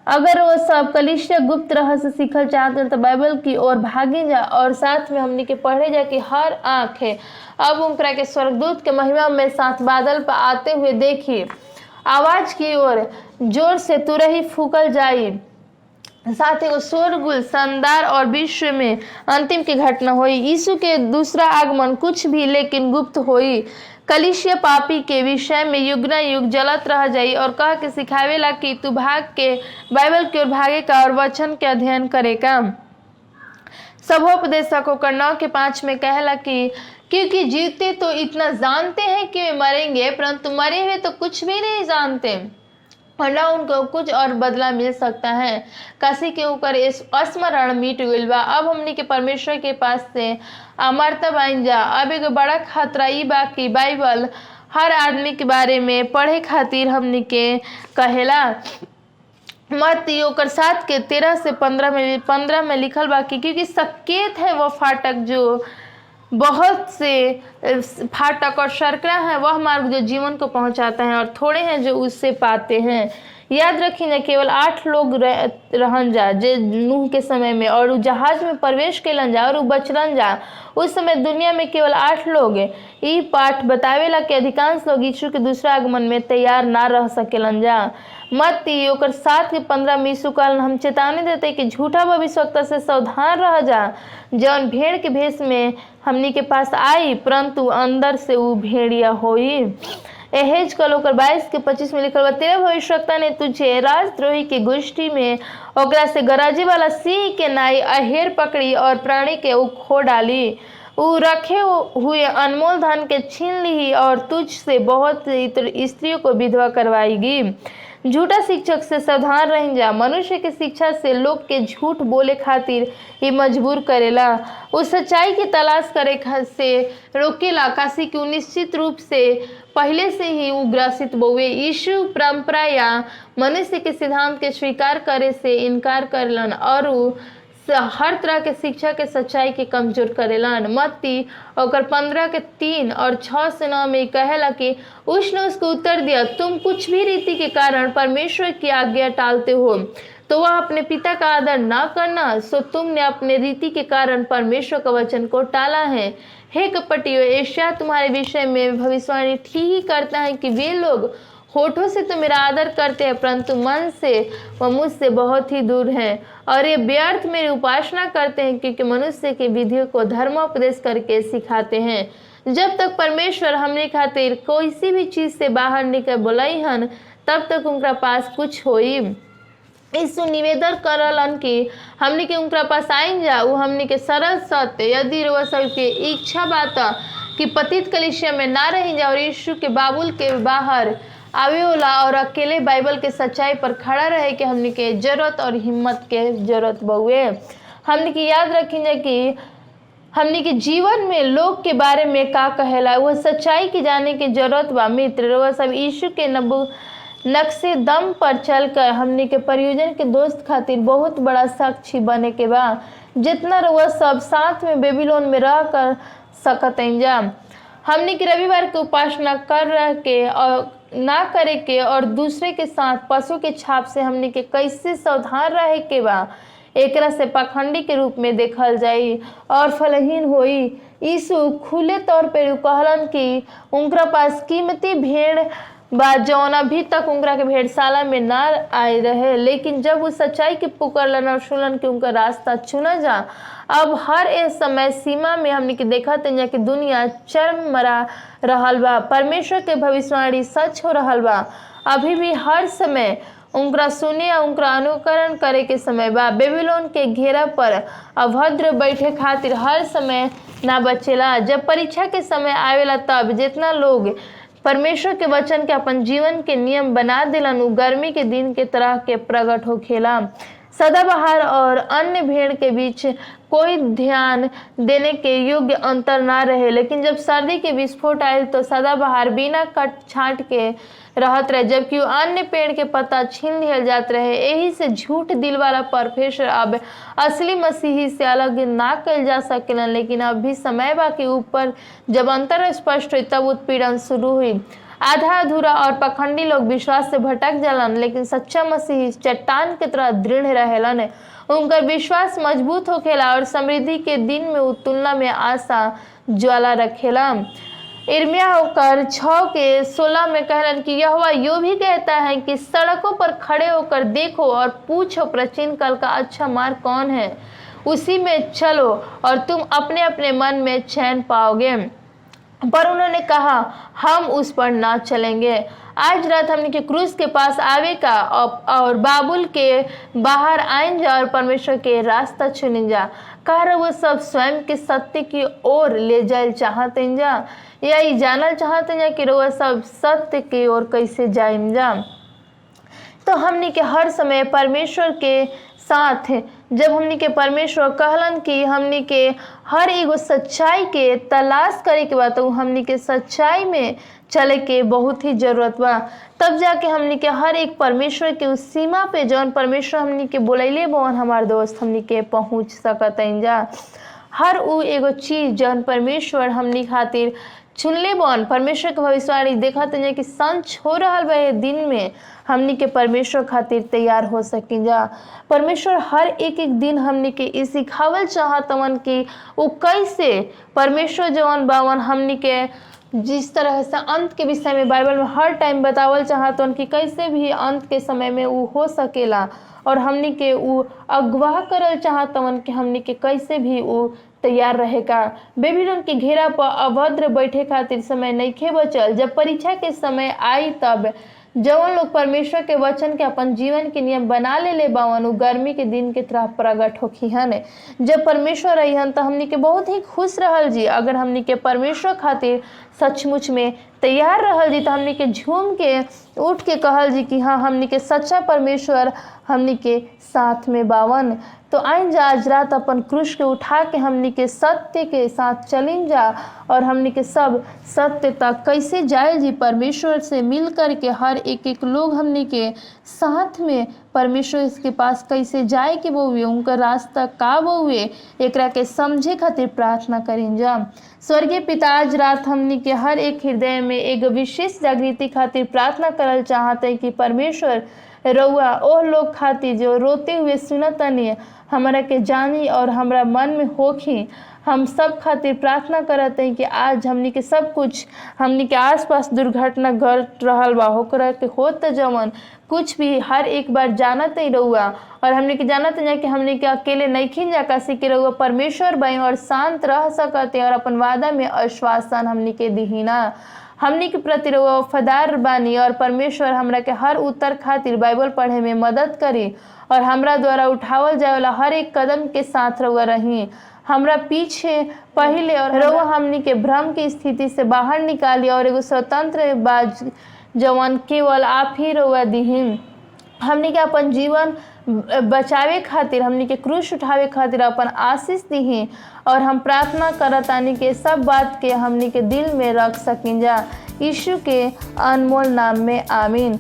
अगर वो सब कलीसिया गुप्त रहस्य सीखल चाहते हैं तो बाइबल की ओर भागी जा और साथ में हमनी के पढ़े जा कि हर आँख है अब उनकरा के स्वर्गदूत के महिमा में साथ बादल पर आते हुए देखी। आवाज की ओर जोर से तुरही फूकल जाई, साथ एगो शोरगुल शानदार और विश्व में अंतिम की घटना हुई। यीशु के दूसरा आगमन कुछ भी लेकिन गुप्त हुई। कलीसिया पापी के विषय में युग न युग जलत रह जाई और कह के सिखावेला कि तू भाग के बाइबल की ओर भागे का और वचन के अध्ययन करेगा। सभोपदेशक होकर 9:5 में कहला कि क्योंकि जीते तो इतना जानते हैं कि वे मरेंगे, परंतु मरे हुए तो कुछ भी नहीं जानते और न उनको कुछ और बदला मिल सकता है। काशी के ऊपर स्मरण मिट गइल बा। अब हमनी के परमेश्वर के पास से अमरता बन जा। अब एगो बड़ा खतरा ई बा कि बाइबल हर आदमी के बारे में पढ़े खातिर हमनी के कहेला। मत्ती 7:13-15 में लिखल बा कि क्योंकि संकेत है वो फाटक जो बहुत से फाटक और शर्करा है वह मार्ग जो जीवन को पहुंचाता है और थोड़े हैं जो उससे पाते हैं। याद रखिए केवल 8 लोग रहन जा जे नूह के समय में और उ जहाज में प्रवेश कैलन जा और उ बचलन जा। उस समय दुनिया में केवल 8 लोग। ई पाठ बतावेला कि अधिकांश लोग यीशु के दूसरा आगमन में तैयार ना रह सकेलन जा। मत्ती 7:15 में यीशु कहलन, हम चेतावनी देते कि झूठा भविष्यवक्ता से सावधान रह जा जौन भेड़ के भेष में हमनी के पास आई परंतु अंदर से उ भेड़िया होई। एहेज कल 22:25 में लिखल बा, तेरे भविष्यवक्ता ने तुझे राजद्रोही की गोष्ठी में ओकरा से गराजे वाला सिंह के नाई अहेर पकड़ी और प्राणी के उ खो डाली। उ रखे हुए अनमोल धन के छीन ली और तुझ से बहुत स्त्रियों को विधवा करवाएगी। झूठा शिक्षक से सावधान रह जा। मनुष्य के शिक्षा से लोग के झूठ बोले खातिर ये मजबूर करेला। उस सच्चाई की तलाश करे से रोकेला। काशी की निश्चित रूप से पहले से ही उग्रसित बउए यीशु परंपरा या मनुष्य के सिद्धांत के स्वीकार करे से इनकार करेलन और हर तरह के शिक्षा के सच्चाई के कमजोर करेलन। मत्ती 15:3 और 6-9 में कहला कि उसने उसको उत्तर दिया, तुम कुछ भी रीति के कारण परमेश्वर की आज्ञा टालते हो तो वह अपने पिता का आदर ना करना, सो तुमने अपने रीति के कारण परमेश्वर का वचन को टाला है। हे कपटियों, एशिया तुम्हारे विषय में भविष्यवाणी ठीक ही करता है कि वे लोग होठों से तो मेरा आदर करते हैं परंतु मन से वह मुझसे बहुत ही दूर हैं और ये व्यर्थ मेरी उपासना करते हैं क्योंकि मनुष्य की विधियों को धर्मोपदेश करके सिखाते हैं। जब तक परमेश्वर हमने खातिर कोई सी भी चीज से बाहर निकल बोलाई हन तब तक उनका पास कुछ होई। यीशु निवेदन करलन कि हमने के उनका पास आइन जा। वो हमने के सरल सत्य यदि वो सबके इच्छा बात कि पतित कलीसिया में ना रह जा और यीशु के बाबुल के बाहर आवे होला और अकेले बाइबल के सच्चाई पर खड़ा रहे के हमनी के जरूरत और हिम्मत के जरूरत बउए। हमनी के याद रखिए कि हमनी के जीवन में लोग के बारे में का कहेला वह सच्चाई की जाने की जरूरत बा मित्र। वह सब यीशु के नक्शे दम पर चलकर हमनी के परियोजन के दोस्त खातिर बहुत बड़ा साक्षी बने के बा। जितना वह सब साथ में बेबीलोन में रह कर सकते जा। हमनी के रविवार के उपासना कर रह के और ना करे के और दूसरे के साथ पशु के छाप से हमनी के कैसे सावधान रहे के बा एकरा से पाखंडी के रूप में देखल जाई और फलहीन होई। यीशु खुले तौर पर कहलन कि उनका पास कीमती भेड़ बा जौन अभी तक उनका के भेड़शाला में ना आए रहे, लेकिन जब उस सच्चाई के पुकारलन और सुनलन कि उनका रास्ता चुना जा। अब हर इस समय सीमा में हमने के देखा तेजा कि दुनिया चरम मरा रहल बा। परमेश्वर के भविष्यवाणी सच हो रहल बा। अभी भी हर समय उनका सुने या उनका अनुकरण करे के समय बा। बेबीलोन के घेरा पर अभद्र बैठे खातिर हर समय ना बचेला। जब परीक्षा के समय आवेला तब जितना लोग परमेश्वर के वचन के अपन जीवन के नियम बना दिलन उ गर्मी के दिन के तरह के प्रकट होखेला। सदाबहार और अन्य भेड़ के बीच कोई ध्यान देने के योग्य अंतर ना रहे, लेकिन जब सर्दी के विस्फोट आये तो सदाबहार बिना कट छांट के रहत रहे, जबकि अन्य पेड़ के पत्ता छीन लिया जात रहे। यही से झूठ दिल वाला प्रोफेसर अब असली मसीही से अलग ना कल जा सकेला। लेकिन अब भी समय बा के ऊपर जब अंतर स्पष्ट हुई तब उत्पीड़न शुरू हुई। आधा अधूरा और पखंडी लोग विश्वास से भटक जालन, लेकिन सच्चा मसीही चट्टान की तरह दृढ़ रहेलन। उनका विश्वास मजबूत होखेला और समृद्धि के दिन में तुलना में आशा ज्वाला रखेला। इर्मिया होकर 6:16 में कहलन कि यहोवा यो भी कहता है कि सड़कों पर खड़े होकर देखो और पूछो प्राचीन काल का अच्छा मार्ग कौन है, उसी में चलो और तुम अपने अपने मन में चैन पाओगे। पर उन्होंने कहा हम उस पर ना चलेंगे। आज रात हमने के क्रूस के पास आवे का और बाबुल के बाहर आइन जा और परमेश्वर के रास्ता चुने जा। कह वो सब स्वयं के सत्य की ओर ले जाए चाहते जा या ये जानल चाहते जा कि वो सब सत्य की ओर कैसे जाए जा। तो हमने के हर समय परमेश्वर के साथ जब हमनी के परमेश्वर कहलन कि हमनी के हर एगो सच्चाई के तलाश करे के बाद तो हमनी के सच्चाई में चले के बहुत ही जरूरत बा। तब जाके हमनी के हर एक परमेश्वर के उस सीमा पे जौन परमेश्वर हमनी के बोलैले बवन हमार दोस्त हमनी के पहुँच सकते जा। हर उ एगो चीज जौन परमेश्वर हमनी खातिर चुनले बन परमेश्वर के भविष्यवाणी देखत है कि संच हो रहा बा दिन में हमनी के परमेश्वर खातिर तैयार हो सकी जा। परमेश्वर हर एक एक दिन हमनी के इस सिखावल चाहतवन कि वो कैसे परमेश्वर जवन बावन हमनी के जिस तरह से अंत के विषय में बाइबल में हर टाइम बतावल चाहतवन कि कैसे भी अंत के समय में वो हो सकेला और हमनी के वो अगवाह करल चाहतवन कि हमनी के कैसे भी वो तैयार रहेगा। बेबीलोन के घेरा पर अभद्र बैठे खातिर समय नइखे बचल। जब परीक्षा के समय आई तब जवन लोग परमेश्वर के वचन के अपन जीवन के नियम बना ले बावन उ गर्मी के दिन के तरह प्रकट होखी हन। जब परमेश्वर रही हन तो हमनी के बहुत ही खुश रहल जी। अगर हमनी के परमेश्वर खातिर सचमुच में तैयार रहल जी तो हमनी के झूम के उठ के कहल जी कि हाँ हमनी के सच्चा परमेश्वर हमनी के साथ में बावन। तो आइन जा आज रात अपन क्रूस के उठा के हमनी के सत्य के साथ चलिन जा और हमनी के सब सत्य तक कैसे जाए जी परमेश्वर से मिल कर के हर एक एक लोग हमनी के साथ में परमेश्वर इसके पास कैसे जाए कि वो हुए उनका रास्ता का वो हुए एकरा के समझे खातिर प्रार्थना करें जा। स्वर्गीय पिता आज रात हमनी के हर एक हृदय में एक विशेष जागृति खातिर प्रार्थना करल चाहते कि परमेश्वर रउआ ओ लोग खातिर जो रोते हुए सुनतनी हमरा के जानी और हमरा मन में होखी। हम सब खातिर प्रार्थना करते हैं कि आज हमनी के सब कुछ हमनी के आसपास दुर्घटना घट रहल बा होकर के होत जवन कुछ भी हर एक बार जानत ही रहुआ और हमनी के जानत है कि हमनी के अकेले नहीं खिन जा काशी के रहुआ परमेश्वर बई और शांत रह सकते और अपन वादा में आश्वासन हमनी के दिहिना। हमनी के प्रति रहुआ वफादार बानी और परमेश्वर हमरा के हर उत्तर खातिर बाइबल पढ़े में मदद करी और हमरा द्वारा उठावल जाए वाला हर एक कदम के साथ रहुआ रही। हमरा पीछे पहले और रहुआ हमनी के भ्रम की स्थिति से बाहर निकाली और एगो स्वतंत्र बाज जवन केवल आप ही रउआ दीहिन। हमनी के अपन जीवन बचावे खातिर, हमनी के क्रूस उठावे खातिर अपन आशीष दीही और हम प्रार्थना करतानी के सब बात के हमनी के दिल में रख सकिन जा। यीशु के अनमोल नाम में आमीन।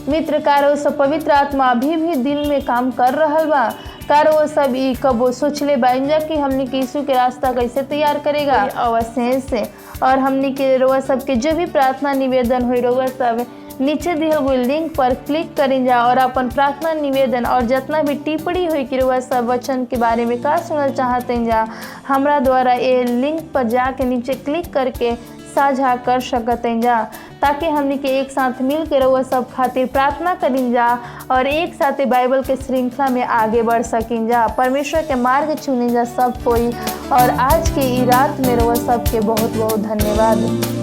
मित्र, कार सब पवित्र आत्मा अभी भी दिल में काम कर रहल बा। कार वो सब ई कबो सोचले बाइन जा कि हमनी के यीशु के रास्ता कैसे तैयार करेगा। अवश्य से और हमनी के रउआ सब के जो भी प्रार्थना निवेदन हुई, रउआ सब नीचे दिए हुए लिंक पर क्लिक करें जा और अपन प्रार्थना निवेदन और जितना भी टिप्पणी हुई कि रउआ सब वचन के बारे में का सुनल चाहते हैं जा, हमरा द्वारा ये लिंक पर जाके नीचे क्लिक करके साझा कर सकते जा, ताकि हमनी के एक साथ मिल के रउआ सब खातिर प्रार्थना करें जा और एक साथ बाइबल के श्रृंखला में आगे बढ़ सकें जा। परमेश्वर के मार्ग चुने जा सब कोई। और आज के ई रात में रउआ सब के बहुत बहुत धन्यवाद।